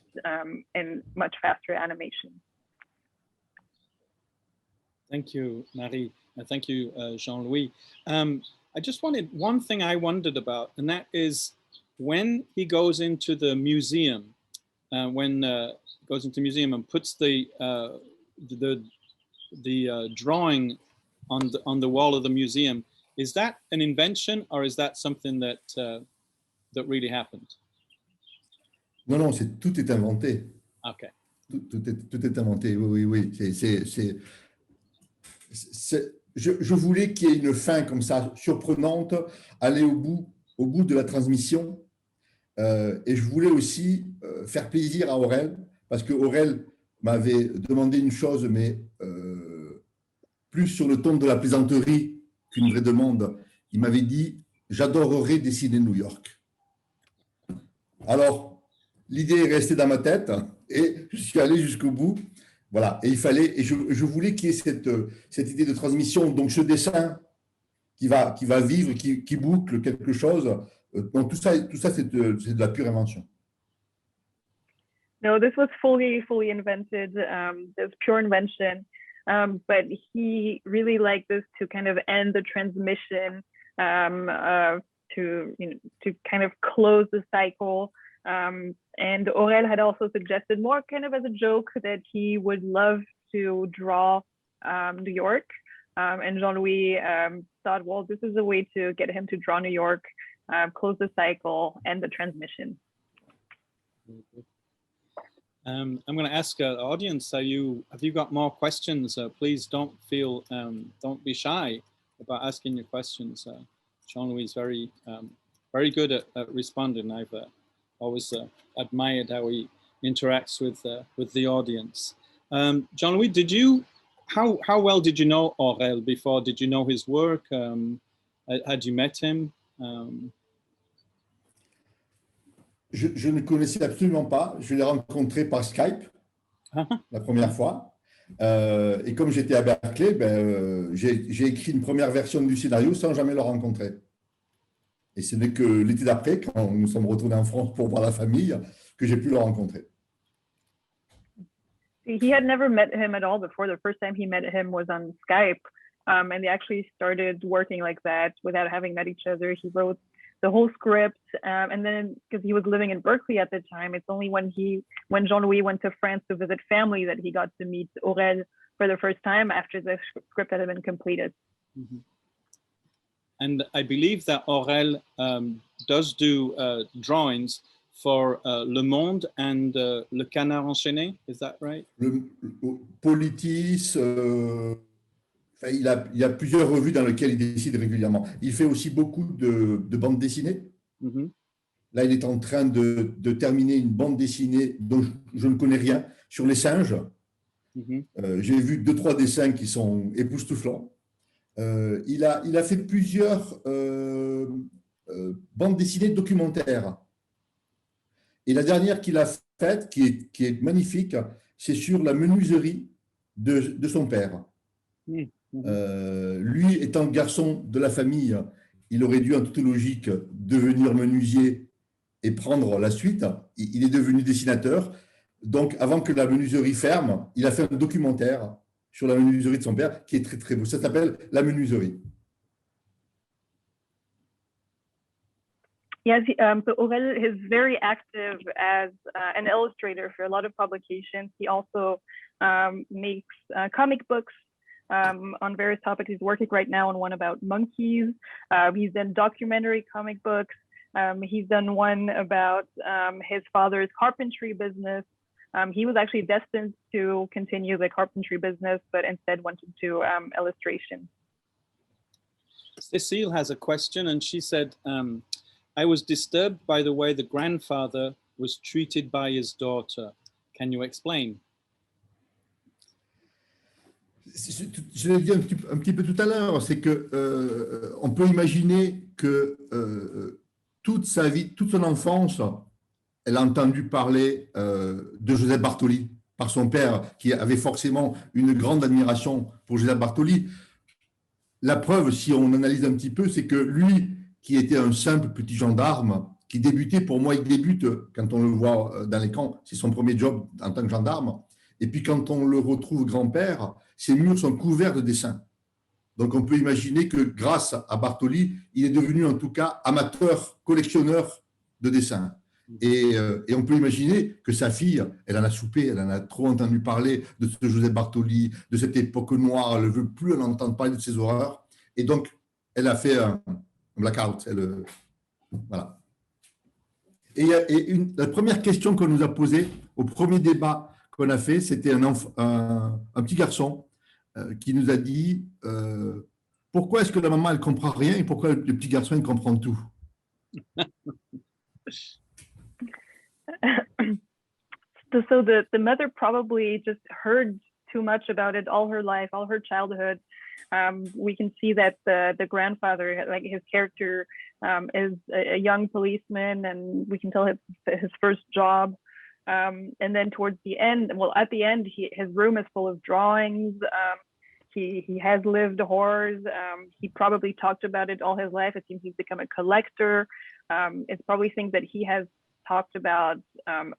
in much faster animation. Thank you, Marie. Thank you, Jean-Louis. I just wanted, one thing I wondered about, and that is when he goes into the museum, goes into museum and puts the drawing on the wall of the museum, is that an invention or is that something that that really happened? Non, non, tout est inventé. Okay. Tout est inventé, oui. Je voulais qu'il y ait une fin comme ça, surprenante, aller au bout de la transmission. Et je voulais aussi faire plaisir à Aurel, parce que Aurel m'avait demandé une chose, mais plus sur le ton de la plaisanterie qu'une vraie demande. Il m'avait dit « J'adorerais dessiner New York ». Alors, l'idée est restée dans ma tête et je suis allé jusqu'au bout. Voilà, et je voulais qu'il y ait cette idée de transmission, donc ce dessin qui va vivre, qui boucle quelque chose. Donc tout ça c'est de la pure invention. No, this was fully invented. This pure invention. But he really liked this to kind of end the transmission, to kind of close the cycle. And Aurel had also suggested, more kind of as a joke, that he would love to draw New York. And Jean-Louis thought, well, this is a way to get him to draw New York, close the cycle, end the transmission. I'm going to ask the audience, have you got more questions? Please don't be shy. about asking your questions. Jean-Louis is very, very good at responding. I've always admired how he interacts with the audience. Jean-Louis, how well did you know Aurel before? Did you know his work? Had you met him? Je ne connaissais absolument pas. Je l'ai rencontré par Skype la première fois. Et comme j'étais à Berkeley, j'ai écrit une première version du scénario sans jamais le rencontrer. Et ce n'est que l'été d'après, quand nous sommes retournés en France pour voir la famille, que j'ai pu le rencontrer. He had never met him at all before. The first time he met him was on Skype. And they actually started working like that without having met each other. He wrote the whole script. And then, because he was living in Berkeley at the time, it's only when Jean-Louis went to France to visit family that he got to meet Aurel for the first time after the script had been completed. Mm-hmm. And I believe that Aurel does do drawings for Le Monde and Le Canard Enchaîné. Is that right? Politis, il y a plusieurs revues dans lesquelles il décide régulièrement. Il fait aussi beaucoup de bandes dessinées. Mm-hmm. Là, il est en train de terminer une bande dessinée dont je ne connais rien, sur les singes. Mm-hmm. J'ai vu 2-3 dessins qui sont époustouflants. Il a fait plusieurs bandes dessinées documentaires. Et la dernière qu'il a faite, qui est magnifique, c'est sur la menuiserie de son père. Mm-hmm. Lui, étant garçon de la famille, il aurait dû, en toute logique, devenir menuisier et prendre la suite. Il est devenu dessinateur. Donc, avant que la menuiserie ferme, il a fait un documentaire sur la menuiserie de son père, qui est très, très beau. Ça s'appelle La Menuiserie. Yes, so Aurel is very active as an illustrator for a lot of publications. He also makes comic books on various topics. He's working right now on one about monkeys. He's done documentary comic books. He's done one about his father's carpentry business. He was actually destined to continue the carpentry business, but instead went into illustration. Cecile has a question, and she said, I was disturbed by the way the grandfather was treated by his daughter. Can you explain? Je l'ai dit un petit peu tout à l'heure, c'est que on peut imaginer que toute sa vie, toute son enfance, elle a entendu parler de Josep Bartoli par son père, qui avait forcément une grande admiration pour Josep Bartoli. La preuve, si on analyse un petit peu, c'est que lui, qui était un simple petit gendarme, qui débutait, pour moi, il débute, quand on le voit dans l'écran, c'est son premier job en tant que gendarme. Et puis quand on le retrouve grand-père, ses murs sont couverts de dessins. Donc on peut imaginer que grâce à Bartoli, il est devenu en tout cas amateur, collectionneur de dessins. Et on peut imaginer que sa fille, elle en a soupé, elle en a trop entendu parler de ce Josep Bartoli, de cette époque noire, elle ne veut plus en entendre parler de ses horreurs. Et donc, elle a fait un blackout. Voilà. Et la première question qu'on nous a posée au premier débat qu'on a fait, c'était un petit garçon qui nous a dit pourquoi est-ce que la maman, elle ne comprend rien et pourquoi le petit garçon, il comprend tout? So the mother probably just heard too much about it all her life, all her childhood. We can see that the grandfather, like his character, is a young policeman, and we can tell his first job. And then towards the end, well, at the end, his room is full of drawings. He has lived horrors. He probably talked about it all his life. It seems he's become a collector. It's probably things that he has talked about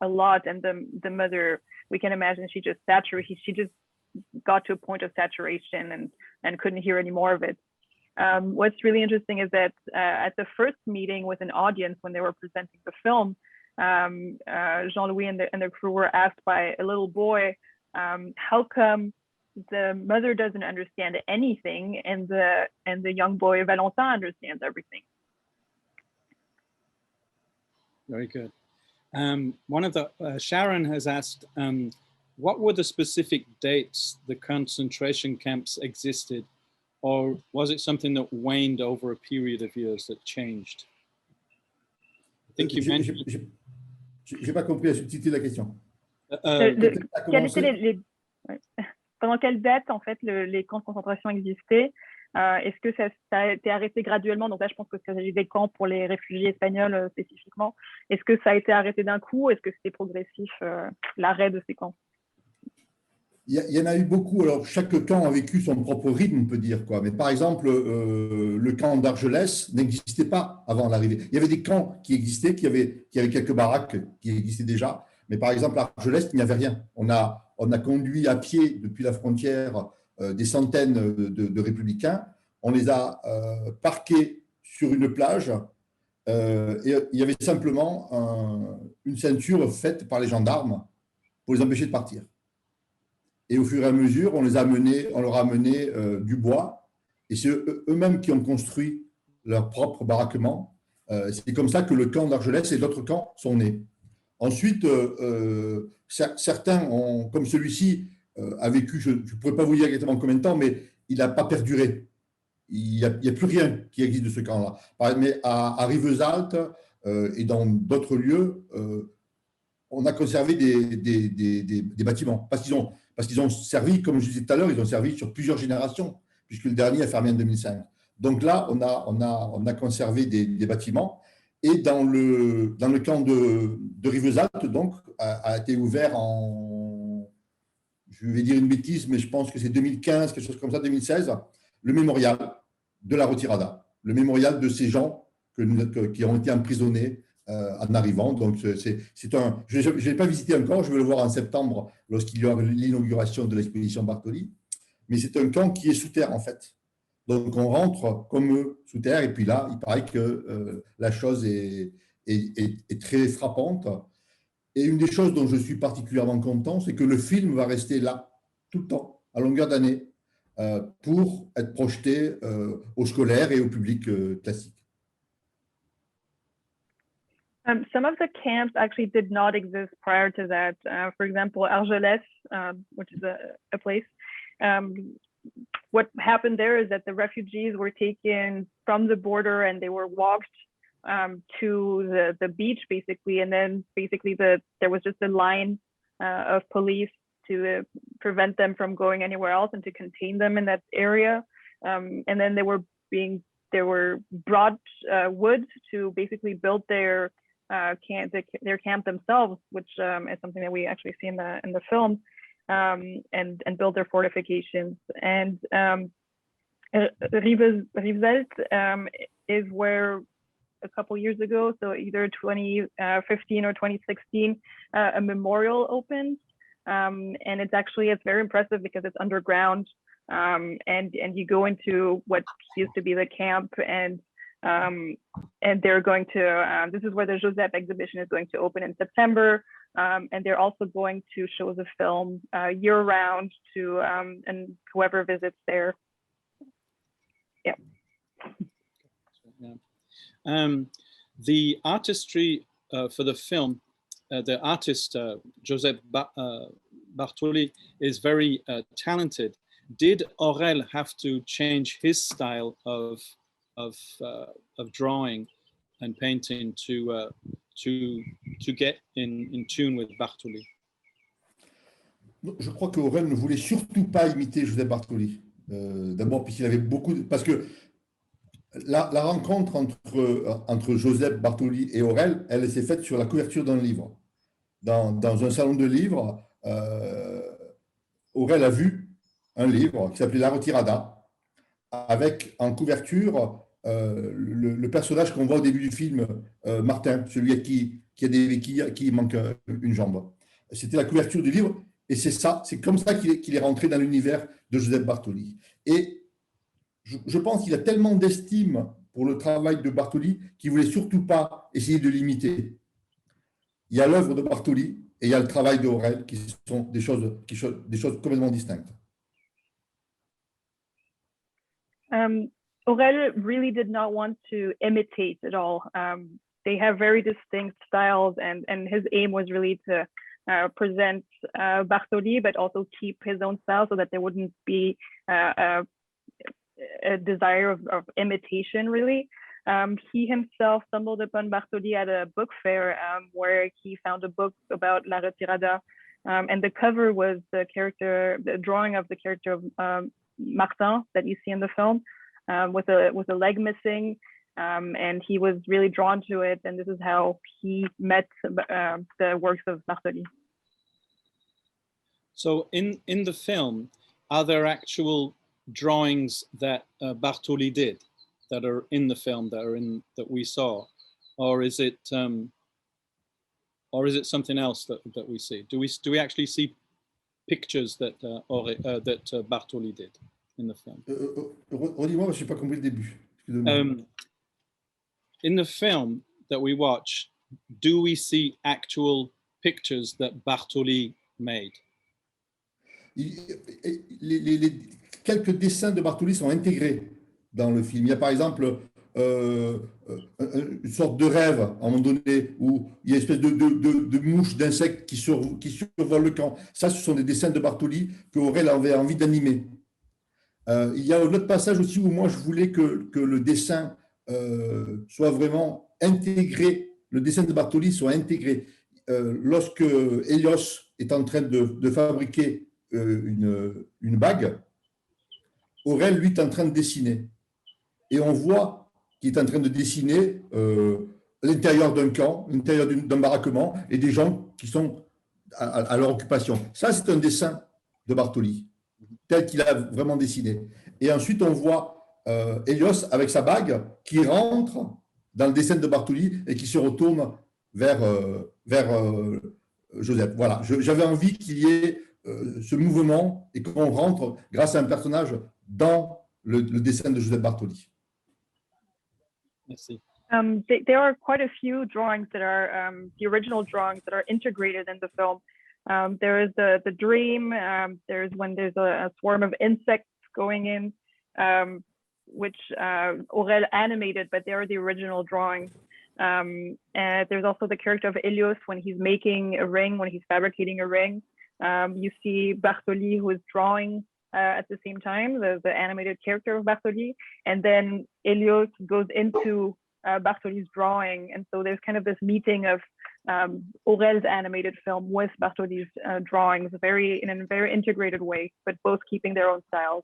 a lot. And the mother, we can imagine she just got to a point of saturation and couldn't hear any more of it. What's really interesting is that at the first meeting with an audience, when they were presenting the film, Jean-Louis and the crew were asked by a little boy, how come the mother doesn't understand anything and the young boy Valentin understands everything? Very good. One of the Sharon has asked, what were the specific dates the concentration camps existed? or was it something that waned over a period of years that changed? I think you mentioned. J'ai pas compris la subtilité de la question. Quelles étaient ouais. Pendant quelle date, en fait, les camps de concentration existaient? Est-ce que ça a été arrêté graduellement? Donc là, je pense que c'est des camps pour les réfugiés espagnols spécifiquement. Est-ce que ça a été arrêté d'un coup? Est-ce que c'était progressif, l'arrêt de ces camps? Il y en a eu beaucoup. Alors, chaque camp a vécu son propre rythme, on peut dire, quoi. Mais par exemple, le camp d'Argelès n'existait pas avant l'arrivée. Il y avait des camps qui existaient, qui avaient quelques baraques qui existaient déjà. Mais par exemple, à Ageless, il n'y avait rien. On a conduit à pied depuis la frontière des centaines de républicains. On les a parqués sur une plage. Et il y avait simplement une ceinture faite par les gendarmes pour les empêcher de partir. Et au fur et à mesure, on leur a amené du bois. Et c'est eux-mêmes qui ont construit leur propre baraquement. C'est comme ça que le camp d'Argelès et d'autres camps sont nés. Ensuite, certains, comme celui-ci, a vécu, je ne pourrais pas vous dire exactement combien de temps, mais il n'a pas perduré. Il n'y a plus rien qui existe de ce camp-là. Mais à Rivesaltes et dans d'autres lieux, on a conservé des bâtiments parce qu'ils ont servi, comme je disais tout à l'heure, ils ont servi sur plusieurs générations, puisque le dernier a fermé en 2005. Donc là, on a conservé des bâtiments. Et dans le camp de Rivesaltes, donc, a été ouvert en, je vais dire une bêtise, mais je pense que c'est 2015, quelque chose comme ça, 2016, le mémorial de la retirada, le mémorial de ces gens qui ont été emprisonnés en arrivant. Donc, je ne l'ai pas visité encore, je vais le voir en septembre lorsqu'il y aura l'inauguration de l'exposition Bartoli, mais c'est un camp qui est sous terre en fait. Donc, on rentre comme eux sous terre, et puis là, il paraît que la chose est très frappante. Et une des choses dont je suis particulièrement content, c'est que le film va rester là, tout le temps, à longueur d'année, pour être projeté aux scolaires et au public classique. Some of the camps actually did not exist prior to that. For example, Ageless, which is a place. What happened there is that the refugees were taken from the border and they were walked to the beach, basically. And then basically there was just a line of police to prevent them from going anywhere else and to contain them in that area. And then they were brought wood to basically build their camp themselves, which is something that we actually see in the film, and build their fortifications. And Rivesaltes is where a couple years ago, so either 2015 or 2016, a memorial opened, and it's very impressive because it's underground, and you go into what used to be the camp, and they're going to, this is where the Josep exhibition is going to open in September, and they're also going to show the film year round to and whoever visits there. Yeah. The artistry for the film, the artist Josep Bartoli is very talented. Did Aurel have to change his style of drawing and painting to get in tune with Bartoli? Je crois qu'Aurel ne voulait surtout pas imiter Josep Bartoli. D'abord, puisqu'il avait parce que la rencontre entre Josep Bartoli et Aurel, elle s'est faite sur la couverture d'un livre. Dans un salon de livres, Aurel a vu un livre qui s'appelait La Retirada, avec en couverture le personnage qu'on voit au début du film, Martin, celui qui a des béquilles, qui manque une jambe. C'était la couverture du livre, et c'est comme ça qu'il est rentré dans l'univers de Josep Bartoli. Et je pense qu'il a tellement d'estime pour le travail de Bartoli qu'il ne voulait surtout pas essayer de l'imiter. Il y a l'œuvre de Bartoli et il y a le travail d'Aurel qui sont des choses complètement distinctes. Aurel really did not want to imitate at all. They have very distinct styles, and his aim was really to present Bartoli, but also keep his own style so that there wouldn't be a desire of imitation, really. He himself stumbled upon Bartoli at a book fair where he found a book about La Retirada, and the cover was the drawing of the character of Martin that you see in the film, with a leg missing, and he was really drawn to it, and this is how he met the works of Bartoli. So in the film, are there actual drawings that Bartoli did that are in the film, that we saw, or is it something else that we see? Do we actually see pictures that Bartoli did in the film? Redis-moi, je n'ai pas compris le début. In the film that we watch, do we see actual pictures that Bartoli made? Les quelques dessins de Bartoli sont intégrés dans le film. Il y a par exemple une sorte de rêve à un moment donné où il y a une espèce de mouche, d'insecte qui survole le camp. Ça, ce sont des dessins de Bartoli que Aurel avait envie d'animer. Il y a un autre passage aussi où moi je voulais que le dessin soit vraiment intégré, le dessin de Bartoli soit intégré. Lorsque Hélios est en train de fabriquer une bague, Aurel, lui, est en train de dessiner. Et on voit qu'il est en train de dessiner l'intérieur d'un camp, l'intérieur d'un baraquement, et des gens qui sont à leur occupation. Ça, c'est un dessin de Bartoli, tel qu'il a vraiment dessiné. Et ensuite, on voit Hélios avec sa bague qui rentre dans le dessin de Bartoli et qui se retourne vers Josep. Voilà, j'avais envie qu'il y ait ce mouvement et qu'on rentre, grâce à un personnage, dans le dessin de Josep Bartoli. Merci. There are quite a few drawings that are the original drawings that are integrated in the film. There is the dream. There's when there's a swarm of insects going in, which Aurel animated, but they are the original drawings. And there's also the character of Hélios when he's making a ring, when he's fabricating a ring. You see Bartoli, who is drawing at the same time, the animated character of Bartoli, and then Hélios goes into Bartoli's drawing, and so there's kind of this meeting of Aurel's animated film with Bartoli's drawings, in a very integrated way, but both keeping their own styles.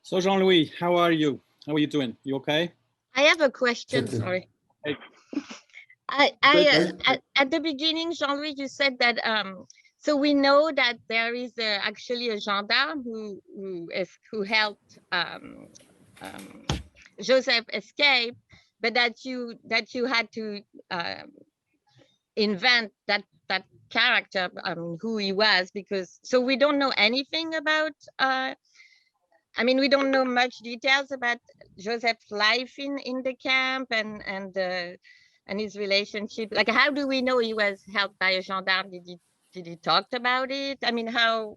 So Jean-Louis, how are you? How are you doing? You okay? I have a question, sorry. Hey. At the beginning, Jean-Louis, you said that, so we know that there is actually a gendarme who helped Josep escape, but that you had to invent that character, who he was, because, so we don't know anything about, we don't know much details about Joseph's life in the camp and his relationship. Like, how do we know he was helped by a gendarme? Did he talk about it? I mean, how?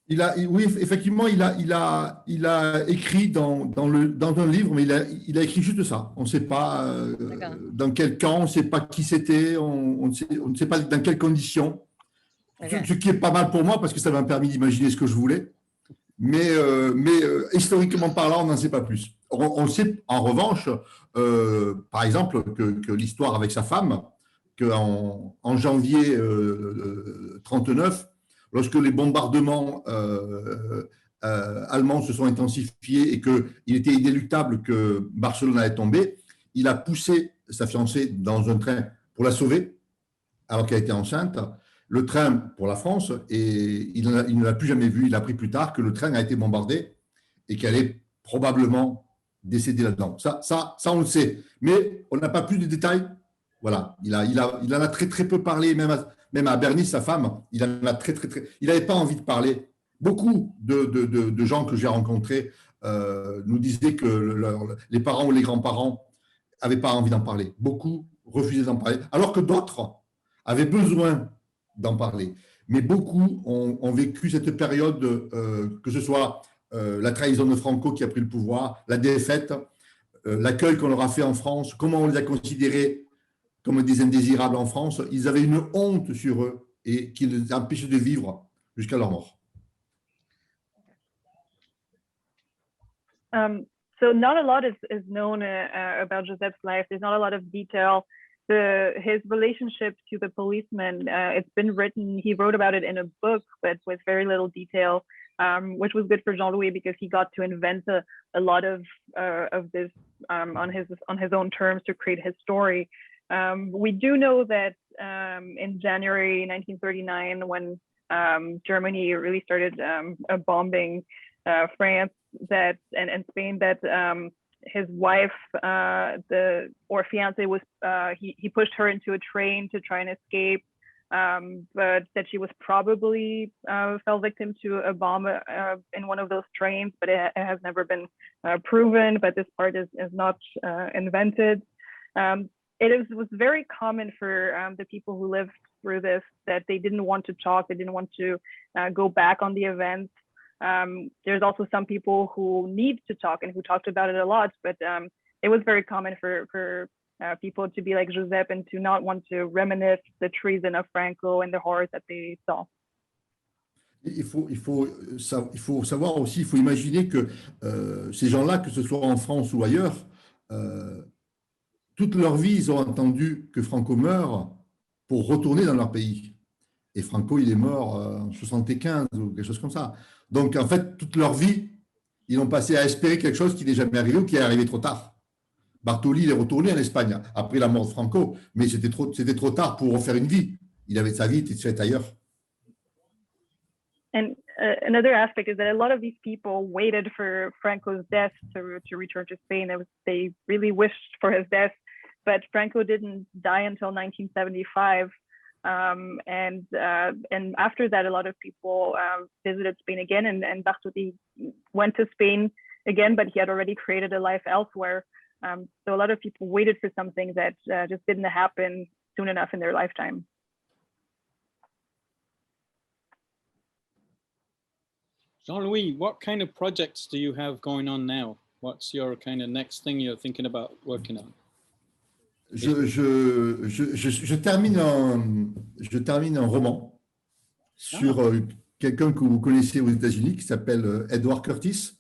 Oui, effectivement, il a écrit dans un livre, mais il a écrit juste ça. On ne sait pas dans quel camp, on ne sait pas qui c'était, on ne sait pas dans quelles conditions. Okay. Ce qui est pas mal pour moi parce que ça m'a permis d'imaginer ce que je voulais. Mais historiquement parlant, on n'en sait pas plus. On sait en revanche, par exemple, que l'histoire avec sa femme, qu'en janvier 1939, lorsque les bombardements allemands se sont intensifiés et qu'il était inéluctable que Barcelone allait tomber, il a poussé sa fiancée dans un train pour la sauver, alors qu'elle était enceinte. Le train pour la France, et il ne l'a plus jamais vu. Il a appris plus tard que le train a été bombardé et qu'elle est probablement décédée là-dedans. Ça, on le sait. Mais on n'a pas plus de détails. Voilà. Il en a très, très peu parlé, même à Bernice, sa femme. Il en a très, très, très. Il n'avait pas envie de parler. Beaucoup de gens que j'ai rencontrés nous disaient que les parents ou les grands-parents n'avaient pas envie d'en parler. Beaucoup refusaient d'en parler. Alors que d'autres avaient besoin d'en parler. Mais beaucoup ont vécu cette période, que ce soit la trahison de Franco qui a pris le pouvoir, la défaite, l'accueil qu'on leur a fait en France, comment on les a considérés comme des indésirables en France. Ils avaient une honte sur eux et qui les empêchait de vivre jusqu'à leur mort. So not a lot is known about Josep's life. There's not a lot of detail. His relationship to the policeman, it's been written, he wrote about it in a book, but with very little detail, which was good for Jean-Louis because he got to invent a lot of this on his own terms to create his story. We do know that in January 1939, when Germany really started bombing France and Spain, that his wife, or fiance, was he pushed her into a train to try and escape, but that she was probably fell victim to a bomb in one of those trains, but it has never been proven. But this part is not invented. Was very common for the people who lived through this, that they didn't want to talk, they didn't want to go back on the events. There's also some people who need to talk and who talked about it a lot, but it was very common for people to be like Josep and to not want to reminisce the treason of Franco and the horrors that they saw. Il faut savoir aussi, il faut imaginer que ces gens-là, que ce soit en France ou ailleurs, toute leur vie, ils ont attendu que Franco meure pour retourner dans leur pays. Et Franco, il est mort en 75 ou quelque chose comme ça. Donc, en fait, toute leur vie, ils ont passé à espérer quelque chose qui n'est jamais arrivé ou qui est arrivé trop tard. Bartoli, il est retourné en Espagne après la mort de Franco, mais c'était trop tard pour refaire une vie. Il avait sa vie, il était faite ailleurs. And another aspect is that a lot of these people waited for Franco's death to return to Spain. They really wished for his death, but Franco didn't die until 1975. And after that, a lot of people visited Spain again, and Bartoli went to Spain again, but he had already created a life elsewhere. So a lot of people waited for something that just didn't happen soon enough in their lifetime. Jean-Louis, what kind of projects do you have going on now? What's your kind of next thing you're thinking about working on? Je termine un roman sur quelqu'un que vous connaissez aux États-Unis qui s'appelle Edward Curtis,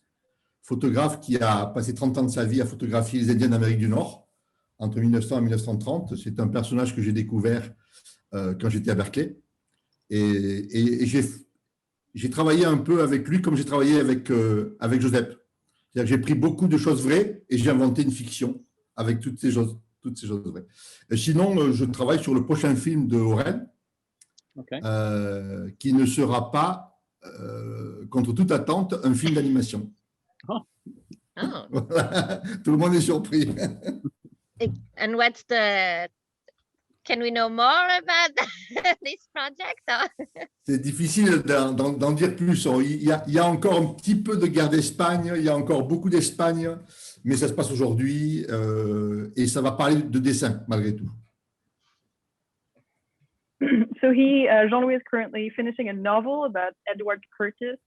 photographe qui a passé 30 ans de sa vie à photographier les Indiens d'Amérique du Nord entre 1900 et 1930. C'est un personnage que j'ai découvert quand j'étais à Berkeley. Et j'ai travaillé un peu avec lui comme j'ai travaillé avec Josep. C'est-à-dire que j'ai pris beaucoup de choses vraies et j'ai inventé une fiction avec toutes ces choses vraies. Et sinon, je travaille sur le prochain film de Aurel, qui ne sera pas, contre toute attente, un film d'animation. Oh. Tout le monde est surpris. And what's the... Can we know more about this project? C'est difficile d'en dire plus. Il y a encore un petit peu de guerre d'Espagne, il y a encore beaucoup d'Espagne, mais ça se passe aujourd'hui et ça va parler de dessin malgré tout. So Jean-Louis is currently finishing a novel about Edward Curtis,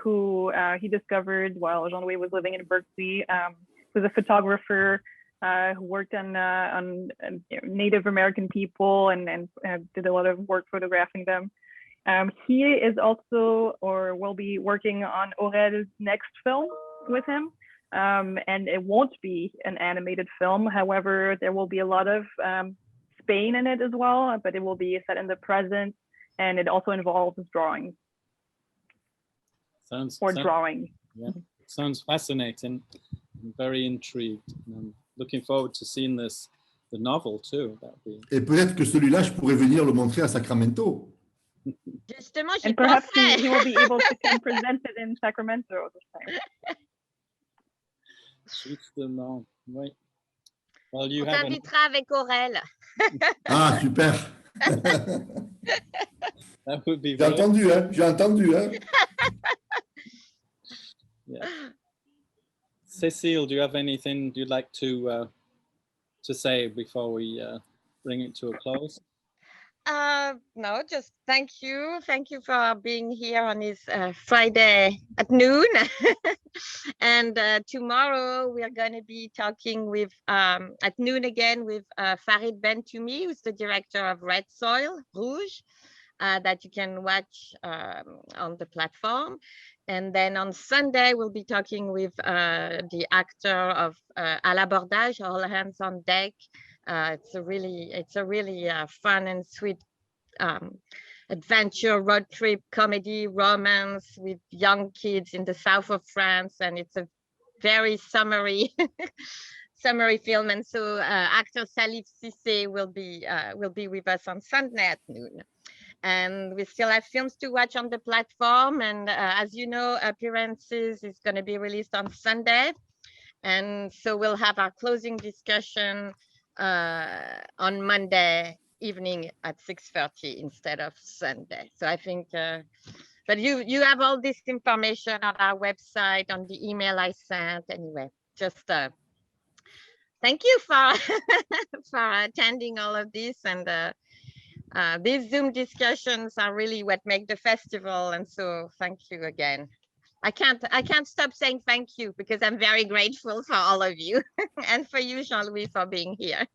who he discovered while Jean-Louis was living in Berkeley. He was a photographer who worked on Native American people and did a lot of work photographing them. He is also, or will be working on Aurel's next film with him. And it won't be an animated film. However, there will be a lot of Spain in it as well, but it will be set in the present, and it also involves drawing. Drawing. Yeah, sounds fascinating. I'm very intrigued. I'm looking forward to seeing the novel too. Et peut-être que celui-là, je pourrais venir le montrer à Sacramento. Justement, and perhaps he will be able to come present it in Sacramento this time. Justement, oui. Well, on t'invitera avec Aurel. Ah, super. That would be j'ai entendu, hein. Yeah. Cécile, do you have anything you'd like to say before we bring it to a close? No, just thank you for being here on this Friday at noon. And tomorrow we are going to be talking with at noon again with Farid Bentoumi, who's the director of Red Soil, Rouge, that you can watch on the platform. And then on Sunday, we'll be talking with the actor of À l'abordage, All Hands on Deck. It's a really fun and sweet adventure, road trip, comedy, romance with young kids in the south of France, and it's a very summery film. And so actor Salif Cissé will be with us on Sunday at noon. And we still have films to watch on the platform. And as you know, Appearances is going to be released on Sunday. And so we'll have our closing discussion on Monday evening at 6:30 instead of Sunday. So I think, but you have all this information on our website, on the email I sent. Anyway, just thank you for for attending all of this. And these Zoom discussions are really what make the festival. And so thank you again. I can't stop saying thank you because I'm very grateful for all of you and for you, Jean-Louis, for being here.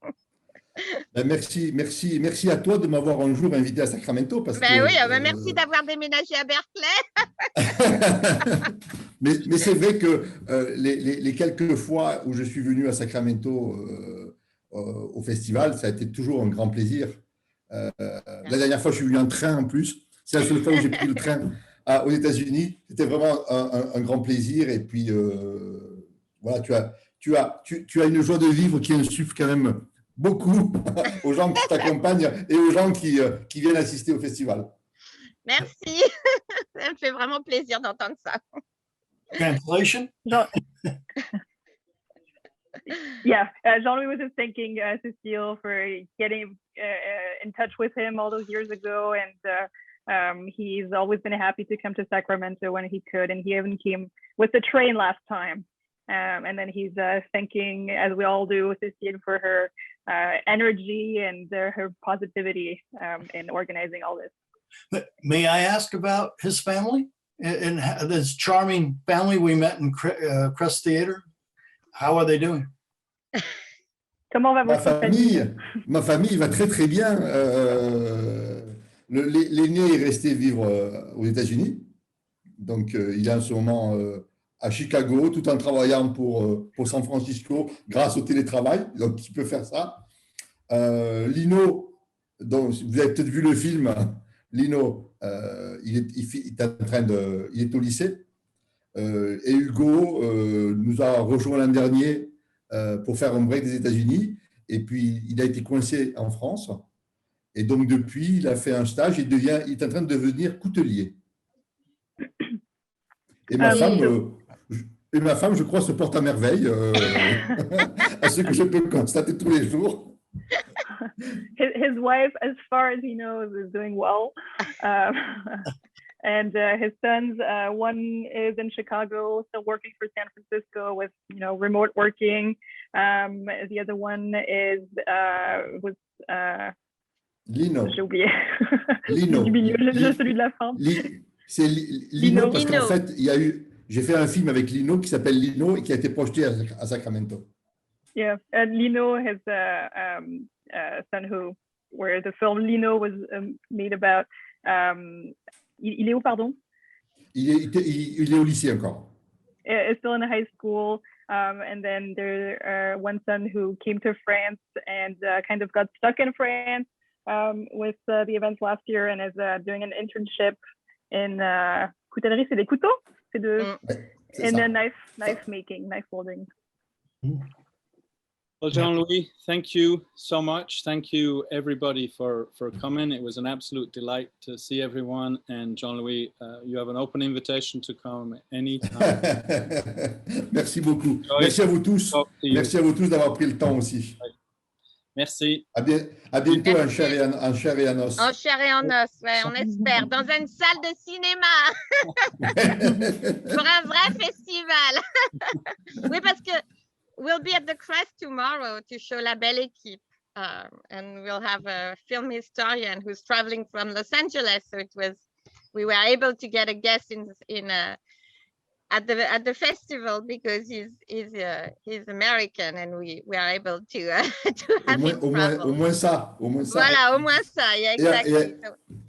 Merci à toi de m'avoir un jour invité à Sacramento. Parce que, oui, merci d'avoir déménagé à Berkeley. mais c'est vrai que les quelques fois où je suis venu à Sacramento au festival, ça a été toujours un grand plaisir. La dernière fois, je suis venu en train en plus. C'est la seule fois où j'ai pris le train aux États-Unis. C'était vraiment un grand plaisir. Et puis, voilà, tu as une joie de vivre qui insuffle quand même beaucoup aux gens qui t'accompagnent et aux gens qui viennent assister au festival. Merci. Ça me fait vraiment plaisir d'entendre ça. Translation? Yeah, Jean-Louis was just thanking Cécile for getting in touch with him all those years ago, and he's always been happy to come to Sacramento when he could, and he even came with the train last time. And then he's thanking, as we all do, Cécile for her energy and her positivity in organizing all this. But may I ask about his family and this charming family we met in Crest Theater? How are they doing? Comment va votre famille? Ma famille va très très bien. L'aîné est resté vivre aux États-Unis, donc il est en ce moment à Chicago, tout en travaillant pour San Francisco grâce au télétravail, donc il peut faire ça. Lino, donc vous avez peut-être vu le film. Lino, il est au lycée. Et Hugo nous a rejoint l'an dernier pour faire un break des États-Unis. Et puis, il a été coincé en France. Et donc, depuis, il a fait un stage. Il est en train de devenir coutelier. Et ma femme, je crois, se porte à merveille à ce que je peux constater tous les jours. His wife, as far as he knows, is doing well. And his sons, one is in Chicago, still working for San Francisco with, remote working. The other one is with Lino. J'ai oublié. Lino. Celui de la fin. C'est Lino parce qu'en fait, j'ai fait un film avec Lino qui s'appelle Lino et qui a été projeté à Sacramento. Yeah, and Lino, his son where the film Lino was made about. Il est où, pardon? Il est au lycée encore. Is still in high school. And then there one son who came to France and kind of got stuck in France with the events last year and is doing an internship in coutellerie. C'est des couteaux? In a knife making, knife molding. Well, Jean-Louis, thank you so much. Thank you, everybody, for coming. It was an absolute delight to see everyone. And Jean-Louis, you have an open invitation to come anytime. Merci beaucoup. Merci à vous tous. Merci à vous tous d'avoir pris le temps aussi. Merci. À bientôt en chair et en os. En chair et en os, ouais, on espère. Dans une salle de cinéma. Pour un vrai festival. Oui, parce que we'll be at the Crest tomorrow to show La Belle Équipe. And we'll have a film historian who's traveling from Los Angeles. So we were able to get a guest at the festival because he's American and we are able to to have him Au travel. moins ça, au moins ça. Voilà, au moins ça, yeah, exactly.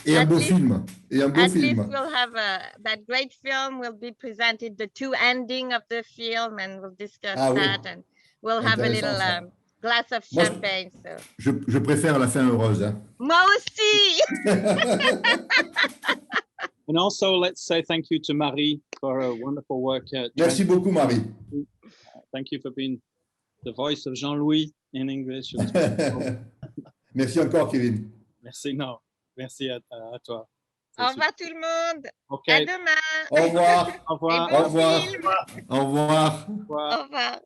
Et un At beau least- film. Et un beau At film. least we'll have that great film will be presented, the two ending of the film, and we'll discuss Ah oui. that, and we'll have a Intéressant, little ça. glass of Moi, champagne. So. Je préfère la fin heureuse. Hein. Moi aussi. And also, let's say thank you to Marie for her wonderful work. Merci beaucoup, Marie. Thank you for being the voice of Jean-Louis in English. Merci encore, Kevin. Merci, non. Merci à toi. Au revoir tout le monde. OK. À demain. Au revoir. Au revoir. Et bon Au revoir. film. Au revoir. Au revoir. Au revoir.